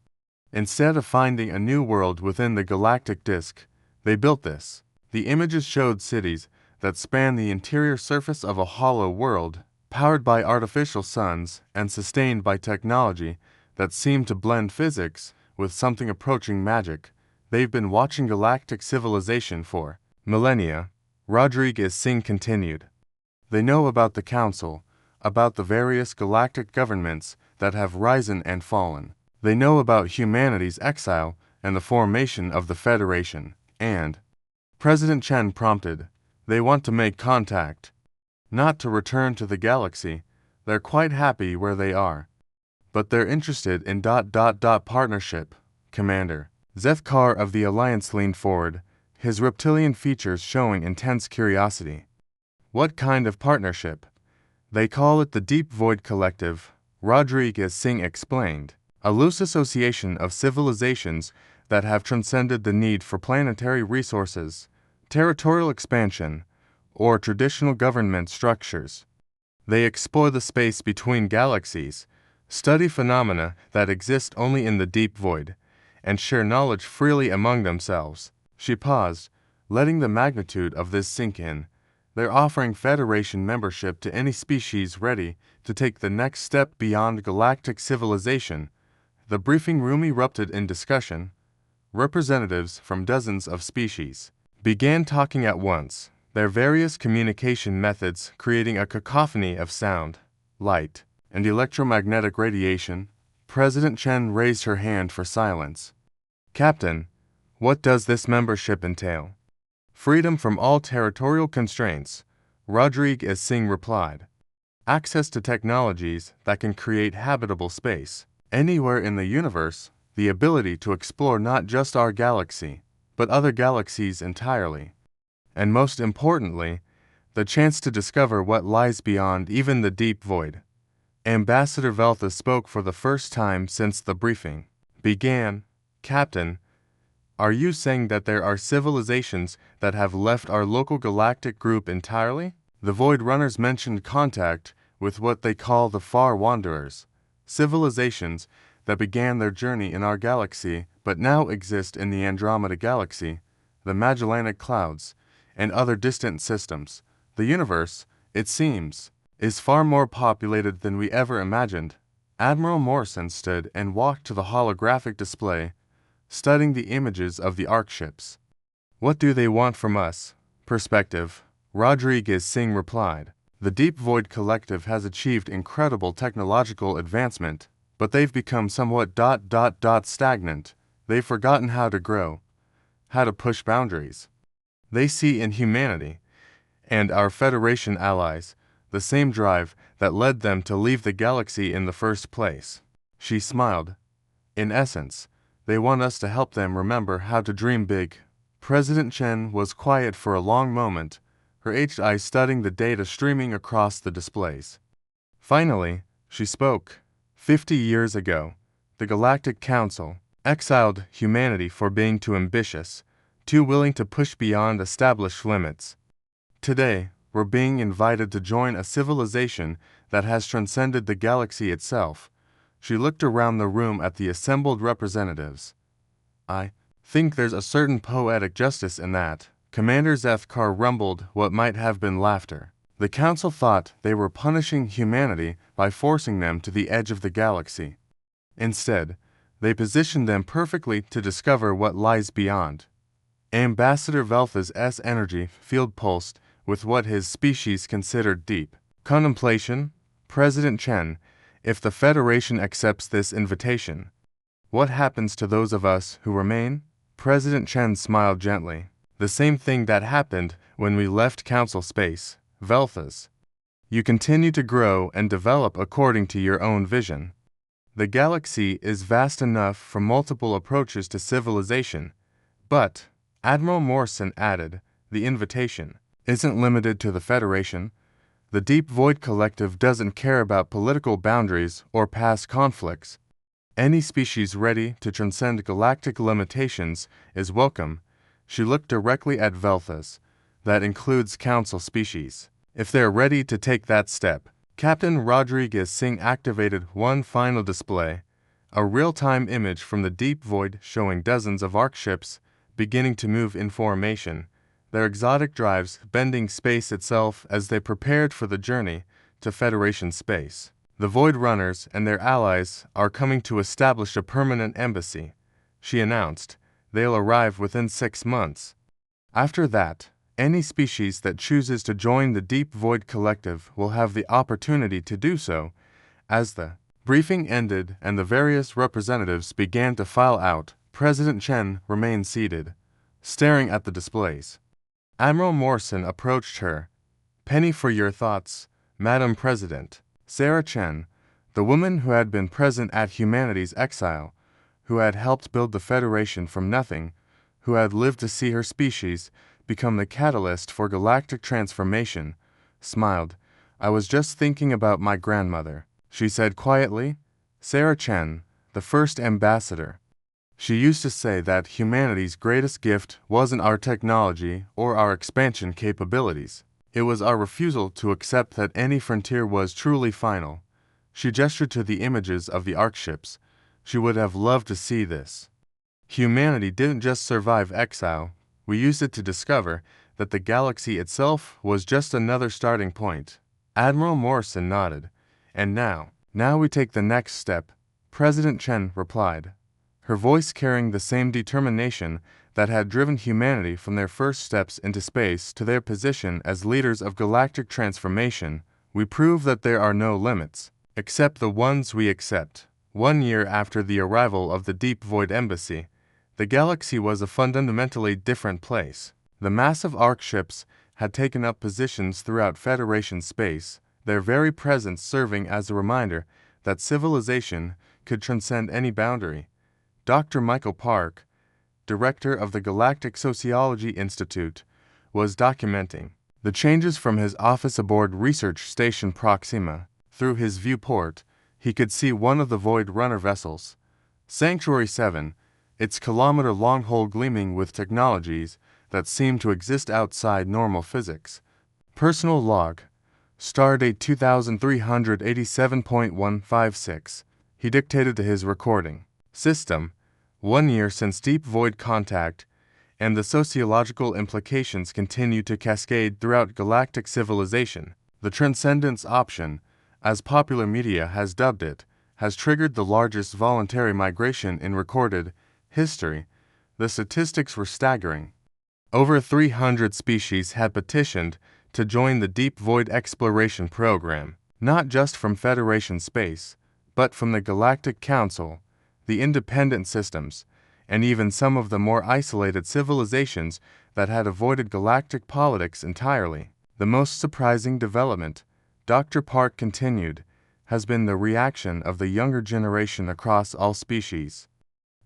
Instead of finding a new world within the galactic disk, they built this." The images showed cities that spanned the interior surface of a hollow world, powered by artificial suns and sustained by technology that seemed to blend physics with something approaching magic. "They've been watching galactic civilization for millennia," Rodriguez Singh continued. "They know about the Council, about the various galactic governments that have risen and fallen. They know about humanity's exile and the formation of the Federation, and," President Chen prompted, "they want to make contact. Not to return to the galaxy. They're quite happy where they are. But they're interested in partnership, Commander." Zethkar of the Alliance leaned forward, his reptilian features showing intense curiosity. "What kind of partnership?" "They call it the Deep Void Collective," Rodriguez Singh explained. "A loose association of civilizations that have transcended the need for planetary resources, territorial expansion, or traditional government structures. They explore the space between galaxies, study phenomena that exist only in the deep void, and share knowledge freely among themselves." She paused, letting the magnitude of this sink in. "They're offering Federation membership to any species ready to take the next step beyond galactic civilization." The briefing room erupted in discussion. Representatives from dozens of species began talking at once, their various communication methods creating a cacophony of sound, light, and electromagnetic radiation. President Chen raised her hand for silence. "Captain, what does this membership entail?" "Freedom from all territorial constraints," Rodriguez Singh replied. "Access to technologies that can create habitable space anywhere in the universe, the ability to explore not just our galaxy, but other galaxies entirely, and most importantly, the chance to discover what lies beyond even the deep void." Ambassador Veltha spoke for the first time since the briefing began. "Captain, are you saying that there are civilizations that have left our local galactic group entirely?" The Void Runners mentioned contact with what they call the Far Wanderers, civilizations that began their journey in our galaxy but now exist in the Andromeda Galaxy, the Magellanic Clouds, and other distant systems. The universe, it seems, is far more populated than we ever imagined. Admiral Morrison stood and walked to the holographic display, studying the images of the Arc ships. "What do they want from us?" "Perspective," Rodriguez Singh replied. The Deep Void Collective has achieved incredible technological advancement, but they've become somewhat stagnant. They've forgotten how to grow, how to push boundaries. They see in humanity, and our Federation allies, the same drive that led them to leave the galaxy in the first place. She smiled. In essence, they want us to help them remember how to dream big. President Chen was quiet for a long moment, her eyes studying the data streaming across the displays. Finally, she spoke. 50 years ago, the Galactic Council exiled humanity for being too ambitious, too willing to push beyond established limits. Today, we're being invited to join a civilization that has transcended the galaxy itself. She looked around the room at the assembled representatives. I think there's a certain poetic justice in that. Commander Zethkar rumbled what might have been laughter. The council thought they were punishing humanity by forcing them to the edge of the galaxy. Instead, they positioned them perfectly to discover what lies beyond. Ambassador Veltha's energy field pulsed with what his species considered deep contemplation. President Chen, if the Federation accepts this invitation, what happens to those of us who remain? President Chen smiled gently. The same thing that happened when we left Council space, Velthas. You continue to grow and develop according to your own vision. The galaxy is vast enough for multiple approaches to civilization, but, Admiral Morrison added, the invitation isn't limited to the Federation. The Deep Void Collective doesn't care about political boundaries or past conflicts. Any species ready to transcend galactic limitations is welcome. She looked directly at Velthas. That includes Council species. If they're ready to take that step, Captain Rodriguez Singh activated one final display, a real-time image from the deep void showing dozens of ARC ships beginning to move in formation, their exotic drives bending space itself as they prepared for the journey to Federation space. The Void Runners and their allies are coming to establish a permanent embassy, she announced. They'll arrive within 6 months. After that, any species that chooses to join the Deep Void Collective will have the opportunity to do so. As the briefing ended and the various representatives began to file out, President Chen remained seated, staring at the displays. Admiral Morrison approached her. Penny for your thoughts, Madam President. Sarah Chen, the woman who had been present at humanity's exile, who had helped build the Federation from nothing, who had lived to see her species become the catalyst for galactic transformation, smiled. I was just thinking about my grandmother, she said quietly. Sarah Chen, the first ambassador. She used to say that humanity's greatest gift wasn't our technology or our expansion capabilities. It was our refusal to accept that any frontier was truly final. She gestured to the images of the ARC ships. She would have loved to see this. Humanity didn't just survive exile. We used it to discover that the galaxy itself was just another starting point. Admiral Morrison nodded. And now we take the next step, President Chen replied, her voice carrying the same determination that had driven humanity from their first steps into space to their position as leaders of galactic transformation. We prove that there are no limits, except the ones we accept. 1 year after the arrival of the Deep Void Embassy, the galaxy was a fundamentally different place. The massive ARC ships had taken up positions throughout Federation space, their very presence serving as a reminder that civilization could transcend any boundary. Dr. Michael Park, director of the Galactic Sociology Institute, was documenting the changes from his office aboard Research Station Proxima. Through his viewport, he could see one of the Void Runner vessels, Sanctuary 7, its kilometer-long hull gleaming with technologies that seemed to exist outside normal physics. Personal log, Stardate 2387.156. He dictated to his recording system. 1 year since Deep Void contact, and the sociological implications continue to cascade throughout galactic civilization. The transcendence option, as popular media has dubbed it, has triggered the largest voluntary migration in recorded history. The statistics were staggering. Over 300 species had petitioned to join the Deep Void Exploration Program, not just from Federation space, but from the Galactic Council, the independent systems, and even some of the more isolated civilizations that had avoided galactic politics entirely. The most surprising development, Dr. Park continued, has been the reaction of the younger generation across all species.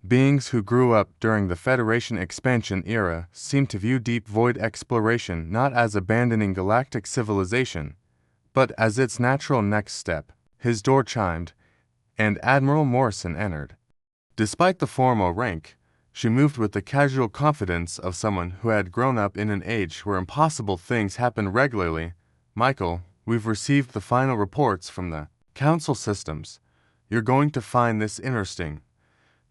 Beings who grew up during the Federation expansion era seem to view deep void exploration not as abandoning galactic civilization, but as its natural next step. His door chimed, and Admiral Morrison entered. Despite the formal rank, she moved with the casual confidence of someone who had grown up in an age where impossible things happened regularly. Michael, we've received the final reports from the Council systems. You're going to find this interesting.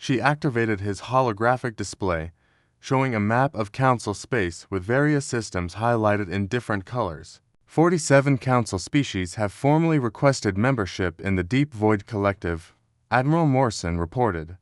She activated his holographic display, showing a map of Council space with various systems highlighted in different colors. 47 Council species have formally requested membership in the Deep Void Collective, Admiral Morrison reported,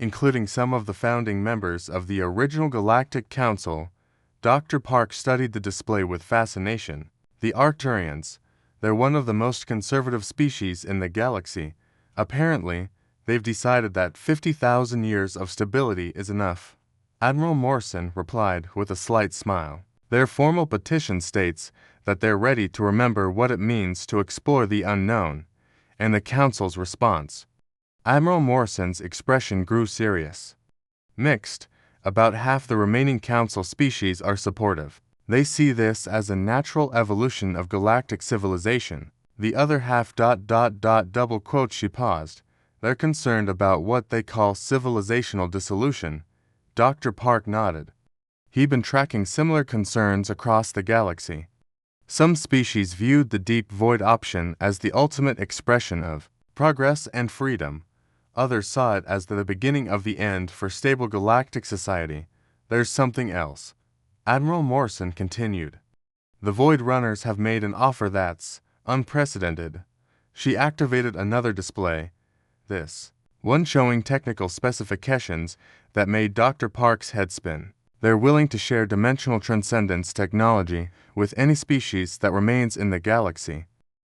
including some of the founding members of the original Galactic Council. Dr. Park studied the display with fascination. The Arcturians, they're one of the most conservative species in the galaxy. Apparently, they've decided that 50,000 years of stability is enough. Admiral Morrison replied with a slight smile. Their formal petition states that they're ready to remember what it means to explore the unknown, and the Council's response. Admiral Morrison's expression grew serious. Mixed, about half the remaining Council species are supportive. They see this as a natural evolution of galactic civilization. The other half ... double quote. She paused. They're concerned about what they call civilizational dissolution. Dr. Park nodded. He'd been tracking similar concerns across the galaxy. Some species viewed the deep void option as the ultimate expression of progress and freedom. Others saw it as the beginning of the end for stable galactic society. There's something else. Admiral Morrison continued. The Void Runners have made an offer that's unprecedented. She activated another display, this one showing technical specifications that made Dr. Park's head spin. They're willing to share dimensional transcendence technology with any species that remains in the galaxy.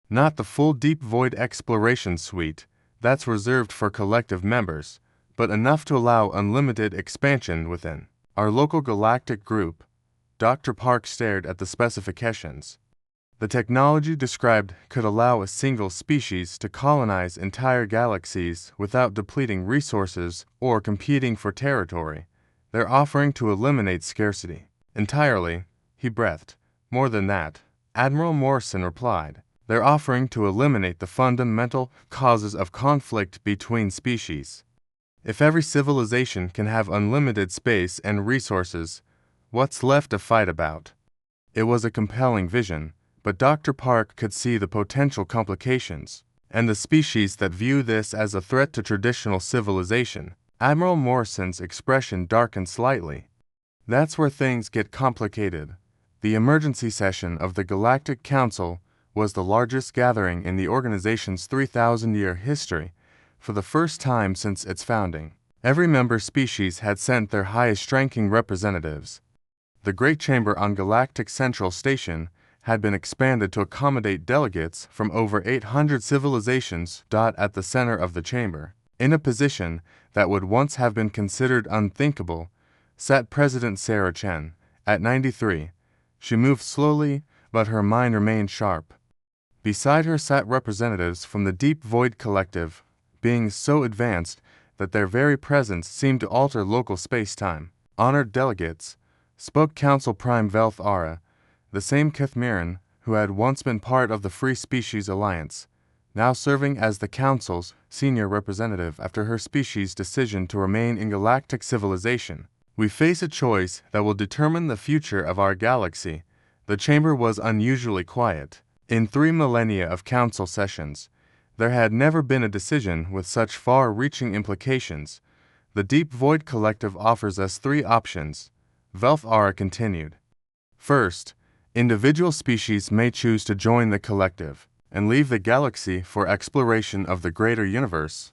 Not the full deep void exploration suite, that's reserved for collective members, but enough to allow unlimited expansion within our local galactic group. Dr. Park stared at the specifications. The technology described could allow a single species to colonize entire galaxies without depleting resources or competing for territory. They're offering to eliminate scarcity entirely, he breathed. More than that, Admiral Morrison replied. They're offering to eliminate the fundamental causes of conflict between species. If every civilization can have unlimited space and resources, what's left to fight about? It was a compelling vision, but Dr. Park could see the potential complications, and the species that view this as a threat to traditional civilization. Admiral Morrison's expression darkened slightly. That's where things get complicated. The emergency session of the Galactic Council was the largest gathering in the organization's 3,000-year history, for the first time since its founding. Every member species had sent their highest-ranking representatives. The Great Chamber on Galactic Central Station had been expanded to accommodate delegates from over 800 civilizations. At the center of the chamber, in a position that would once have been considered unthinkable, sat President Sarah Chen. At 93, she moved slowly, but her mind remained sharp. Beside her sat representatives from the Deep Void Collective, beings so advanced that their very presence seemed to alter local space-time. Honored delegates, spoke Council Prime Velth Ara, the same Kithmiran who had once been part of the Free Species Alliance, now serving as the Council's senior representative after her species' decision to remain in galactic civilization. We face a choice that will determine the future of our galaxy. The chamber was unusually quiet. In 3 millennia of Council sessions, there had never been a decision with such far-reaching implications. The Deep Void Collective offers us 3 options, Velth Ara continued. First, individual species may choose to join the collective and leave the galaxy for exploration of the greater universe.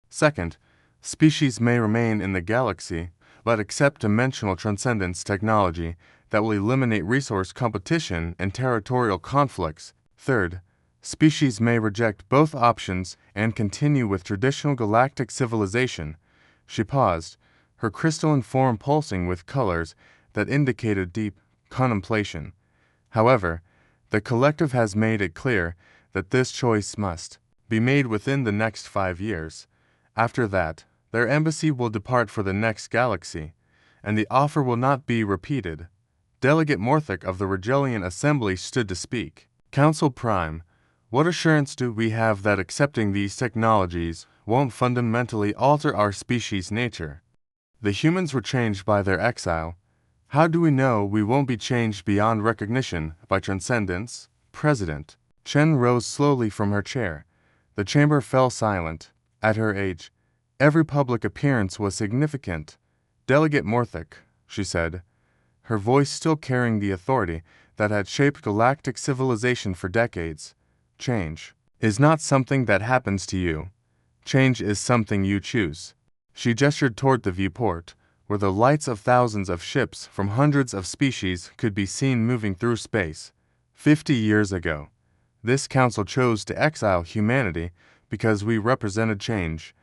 Second, species may remain in the galaxy but accept dimensional transcendence technology that will eliminate resource competition and territorial conflicts. Third, species may reject both options and continue with traditional galactic civilization. She paused, her crystalline form pulsing with colors that indicated deep contemplation. However, the collective has made it clear that this choice must be made within the next 5 years. After that, their embassy will depart for the next galaxy, and the offer will not be repeated. Delegate Morthic of the Regellian Assembly stood to speak. Council Prime, what assurance do we have that accepting these technologies won't fundamentally alter our species' nature? The humans were changed by their exile. How do we know we won't be changed beyond recognition by transcendence? President Chen rose slowly from her chair. The chamber fell silent. At her age, every public appearance was significant. Delegate Morthic, she said, her voice still carrying the authority that had shaped galactic civilization for decades. Change is not something that happens to you. Change is something you choose. She gestured toward the viewport, where the lights of thousands of ships from hundreds of species could be seen moving through space. 50 years ago, this council chose to exile humanity because we represented change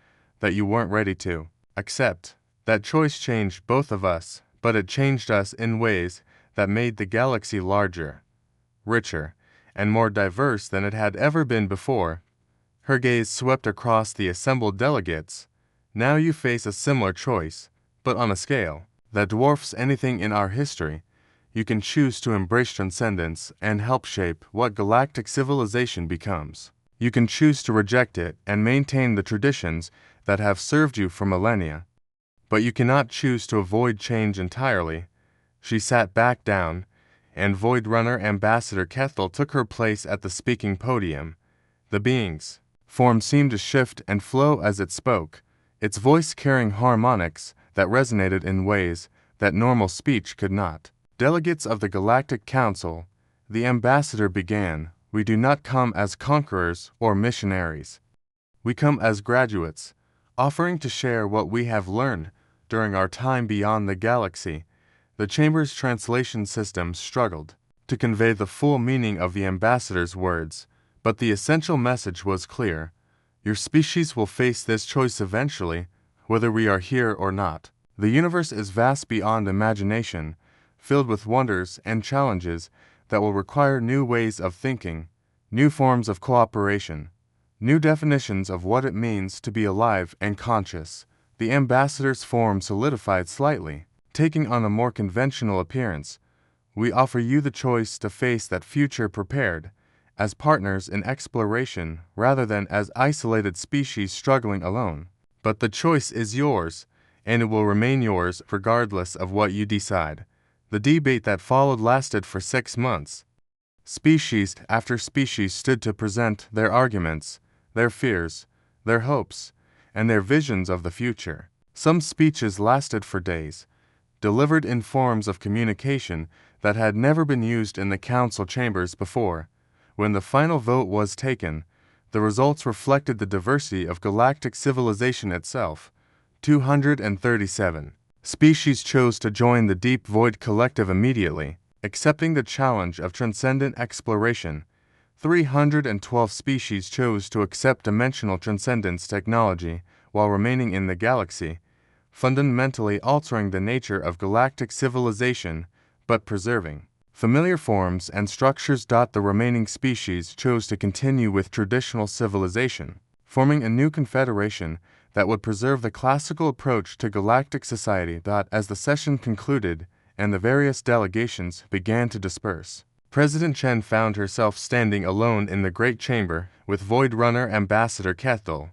that you weren't ready to accept. That choice changed both of us, but it changed us in ways that made the galaxy larger, richer, and more diverse than it had ever been before. Her gaze swept across the assembled delegates. Now you face a similar choice, but on a scale that dwarfs anything in our history. You can choose to embrace transcendence and help shape what galactic civilization becomes. You can choose to reject it and maintain the traditions that have served you for millennia. But you cannot choose to avoid change entirely. She sat back down, and Void Runner Ambassador Kethel took her place at the speaking podium. The being's form seemed to shift and flow as it spoke, its voice carrying harmonics that resonated in ways that normal speech could not. Delegates of the Galactic Council, the ambassador began, we do not come as conquerors or missionaries. We come as graduates, offering to share what we have learned during our time beyond the galaxy. The Chamber's translation system struggled to convey the full meaning of the ambassador's words, but the essential message was clear. Your species will face this choice eventually, whether we are here or not. The universe is vast beyond imagination, filled with wonders and challenges that will require new ways of thinking, new forms of cooperation, new definitions of what it means to be alive and conscious. The ambassador's form solidified slightly, taking on a more conventional appearance. We offer you the choice to face that future prepared, as partners in exploration rather than as isolated species struggling alone. But the choice is yours, and it will remain yours regardless of what you decide. The debate that followed lasted for 6 months. Species after species stood to present their arguments, their fears, their hopes, and their visions of the future. Some speeches lasted for days, delivered in forms of communication that had never been used in the council chambers before. When the final vote was taken, the results reflected the diversity of galactic civilization itself. 237 species chose to join the Deep Void Collective immediately, accepting the challenge of transcendent exploration. 312 species chose to accept dimensional transcendence technology while remaining in the galaxy, fundamentally altering the nature of galactic civilization, but preserving familiar forms and structures. The remaining species chose to continue with traditional civilization, forming a new confederation that would preserve the classical approach to galactic society. As the session concluded and the various delegations began to disperse, President Chen found herself standing alone in the Great Chamber with Void Runner Ambassador Kethel.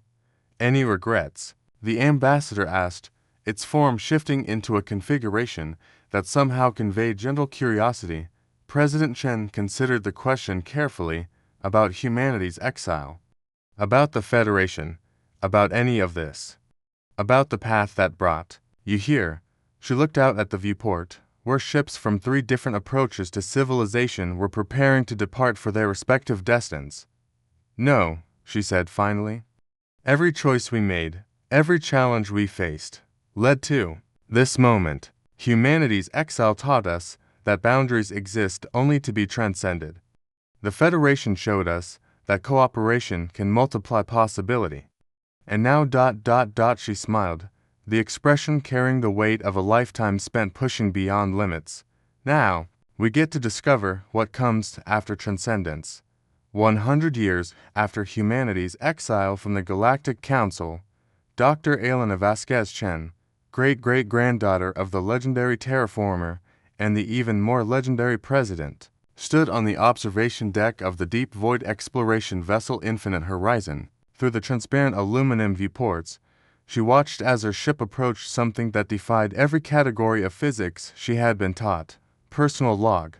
Any regrets? The ambassador asked, its form shifting into a configuration that somehow conveyed gentle curiosity. President Chen considered the question carefully. About humanity's exile, about the Federation, about any of this, about the path that brought you here. She looked out at the viewport, where ships from 3 different approaches to civilization were preparing to depart for their respective destinies. No, she said finally. Every choice we made, every challenge we faced, led to this moment. Humanity's exile taught us that boundaries exist only to be transcended. The Federation showed us that cooperation can multiply possibility. And now ... she smiled, the expression carrying the weight of a lifetime spent pushing beyond limits. Now, we get to discover what comes after transcendence. 100 years after humanity's exile from the Galactic Council, Dr. Elena Vasquez Chen, great-great-granddaughter of the legendary terraformer and the even more legendary president, stood on the observation deck of the deep void exploration vessel Infinite Horizon. Through the transparent aluminum viewports, she watched as her ship approached something that defied every category of physics she had been taught. Personal log.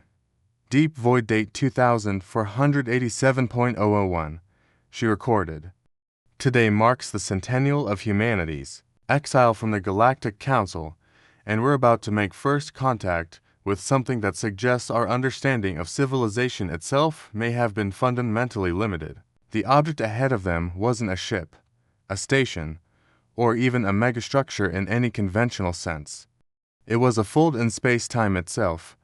Deep void date 2487.001. She recorded. Today marks the centennial of humanity's exile from the Galactic Council, and we're about to make first contact with something that suggests our understanding of civilization itself may have been fundamentally limited. The object ahead of them wasn't a ship, a station, or even a megastructure in any conventional sense. It was a fold in space-time itself,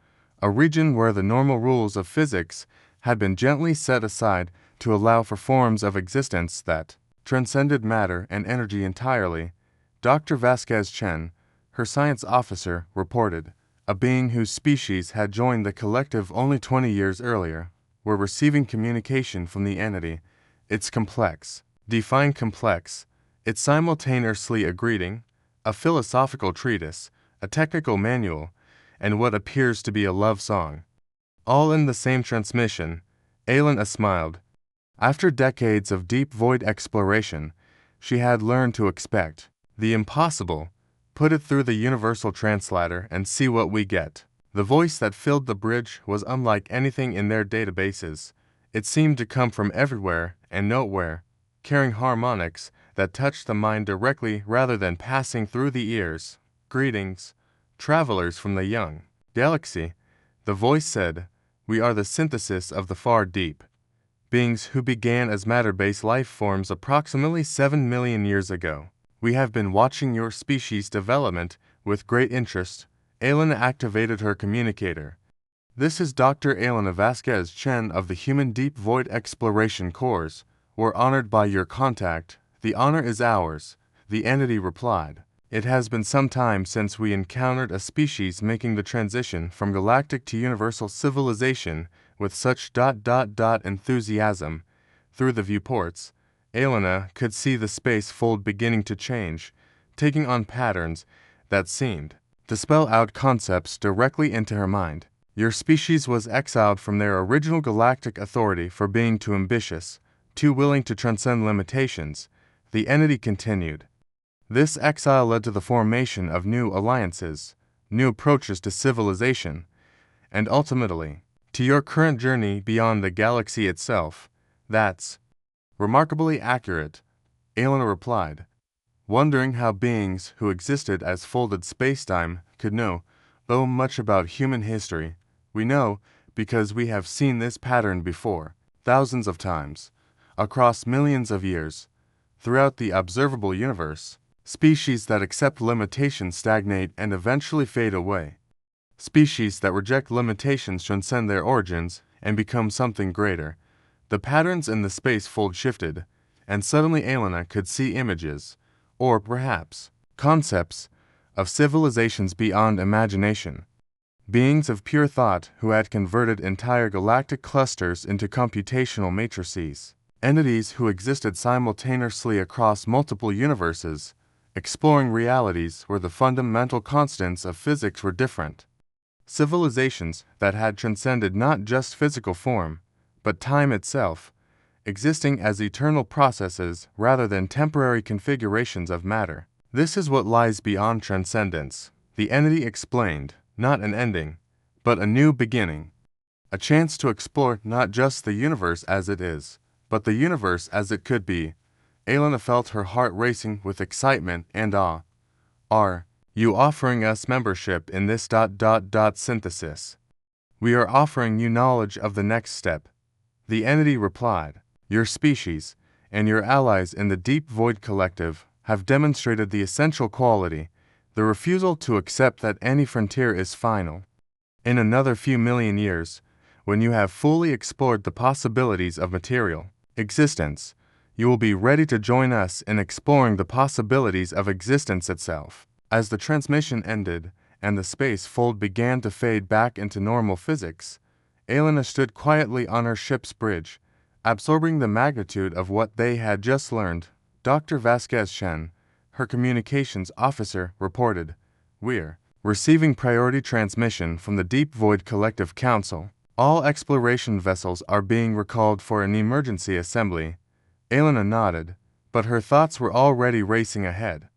a region where the normal rules of physics had been gently set aside to allow for forms of existence that transcended matter and energy entirely. Dr. Vasquez Chen, her science officer, reported, a being whose species had joined the collective only 20 years earlier, were receiving communication from the entity. It's complex. Define complex. It's simultaneously a greeting, a philosophical treatise, a technical manual, and what appears to be a love song. All in the same transmission. Elena smiled. After decades of deep void exploration, she had learned to expect the impossible. Put it through the universal translator and see what we get. The voice that filled the bridge was unlike anything in their databases. It seemed to come from everywhere and nowhere, carrying harmonics that touched the mind directly rather than passing through the ears. Greetings, travelers from the young galaxy, the voice said. We are the synthesis of the far deep. Beings who began as matter-based life forms approximately 7 million years ago. We have been watching your species' development with great interest. Elena activated her communicator. This is Dr. Elena Vasquez Chen of the Human Deep Void Exploration Corps. We're honored by your contact. The honor is ours, the entity replied. It has been some time since we encountered a species making the transition from galactic to universal civilization with such ... enthusiasm. Through the viewports, Elena could see the space fold beginning to change, taking on patterns that seemed to spell out concepts directly into her mind. Your species was exiled from their original galactic authority for being too ambitious, too willing to transcend limitations, the entity continued. This exile led to the formation of new alliances, new approaches to civilization, and ultimately, to your current journey beyond the galaxy itself. That's remarkably accurate, Elena replied, wondering how beings who existed as folded spacetime could know so much about human history. We know because we have seen this pattern before, thousands of times, across millions of years, throughout the observable universe. Species that accept limitations stagnate and eventually fade away. Species that reject limitations transcend their origins and become something greater. The patterns in the space fold shifted, and suddenly Elena could see images, or perhaps concepts, of civilizations beyond imagination. Beings of pure thought who had converted entire galactic clusters into computational matrices. Entities who existed simultaneously across multiple universes, exploring realities where the fundamental constants of physics were different. Civilizations that had transcended not just physical form, but time itself, existing as eternal processes rather than temporary configurations of matter. This is what lies beyond transcendence, the entity explained, not an ending, but a new beginning. A chance to explore not just the universe as it is, but the universe as it could be. Elena felt her heart racing with excitement and awe. Are you offering us membership in this ... synthesis? We are offering you knowledge of the next step. The entity replied. Your species, and your allies in the Deep Void Collective, have demonstrated the essential quality, the refusal to accept that any frontier is final. In another few million years, when you have fully explored the possibilities of material existence, you will be ready to join us in exploring the possibilities of existence itself. As the transmission ended and the space fold began to fade back into normal physics, Elena stood quietly on her ship's bridge, absorbing the magnitude of what they had just learned. Dr. Vasquez Shen, her communications officer, reported, "We're receiving priority transmission from the Deep Void Collective Council. All exploration vessels are being recalled for an emergency assembly." Elena nodded, but her thoughts were already racing ahead.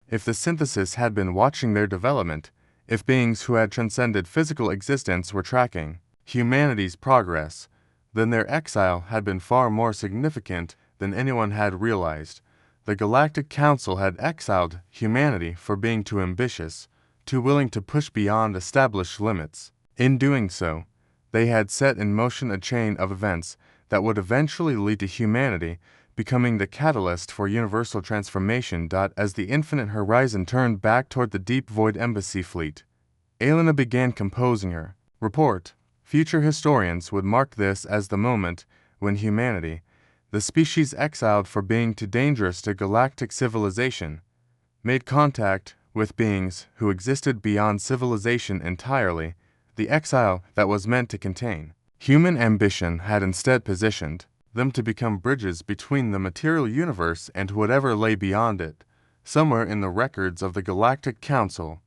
If the synthesis had been watching their development, if beings who had transcended physical existence were tracking humanity's progress, then their exile had been far more significant than anyone had realized. The Galactic Council had exiled humanity for being too ambitious, too willing to push beyond established limits. In doing so, they had set in motion a chain of events that would eventually lead to humanity becoming the catalyst for universal transformation. As the infinite horizon turned back toward the Deep Void Embassy fleet, Elena began composing her report. Future historians would mark this as the moment when humanity, the species exiled for being too dangerous to galactic civilization, made contact with beings who existed beyond civilization entirely. The exile that was meant to contain human ambition had instead positioned them to become bridges between the material universe and whatever lay beyond it. Somewhere in the records of the Galactic Council,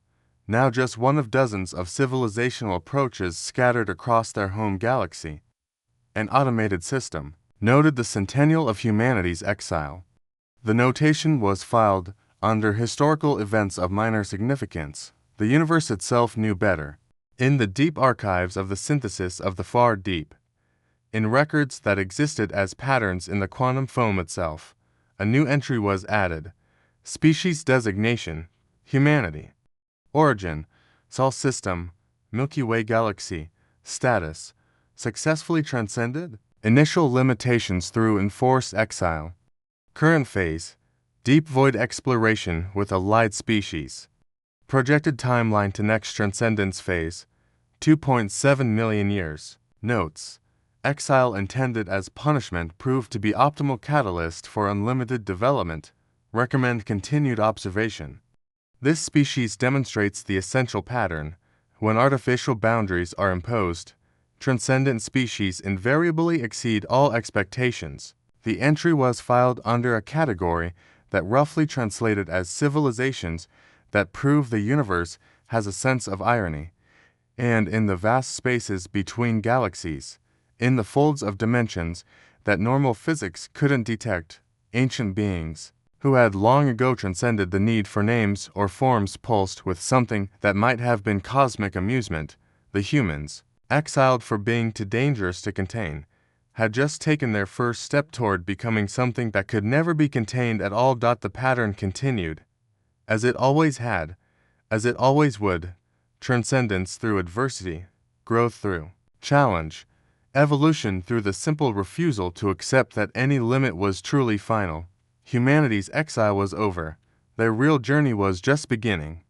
now just one of dozens of civilizational approaches scattered across their home galaxy, an automated system noted the centennial of humanity's exile. The notation was filed under historical events of minor significance. The universe itself knew better. In the deep archives of the synthesis of the far deep, in records that existed as patterns in the quantum foam itself, a new entry was added. Species designation: humanity. Origin: Sol system, Milky Way galaxy. Status: successfully transcended. Initial limitations through enforced exile. Current phase: deep void exploration with allied species. Projected timeline to next transcendence phase: 2.7 million years. Notes: exile intended as punishment proved to be optimal catalyst for unlimited development. Recommend continued observation. This species demonstrates the essential pattern. When artificial boundaries are imposed, transcendent species invariably exceed all expectations. The entry was filed under a category that roughly translated as civilizations that prove the universe has a sense of irony, and in the vast spaces between galaxies, in the folds of dimensions that normal physics couldn't detect, ancient beings, who had long ago transcended the need for names or forms pulsed with something that might have been cosmic amusement. The humans, exiled for being too dangerous to contain, had just taken their first step toward becoming something that could never be contained at all. The pattern continued, as it always had, as it always would: transcendence through adversity, growth through challenge, evolution through the simple refusal to accept that any limit was truly final. Humanity's exile was over. Their real journey was just beginning.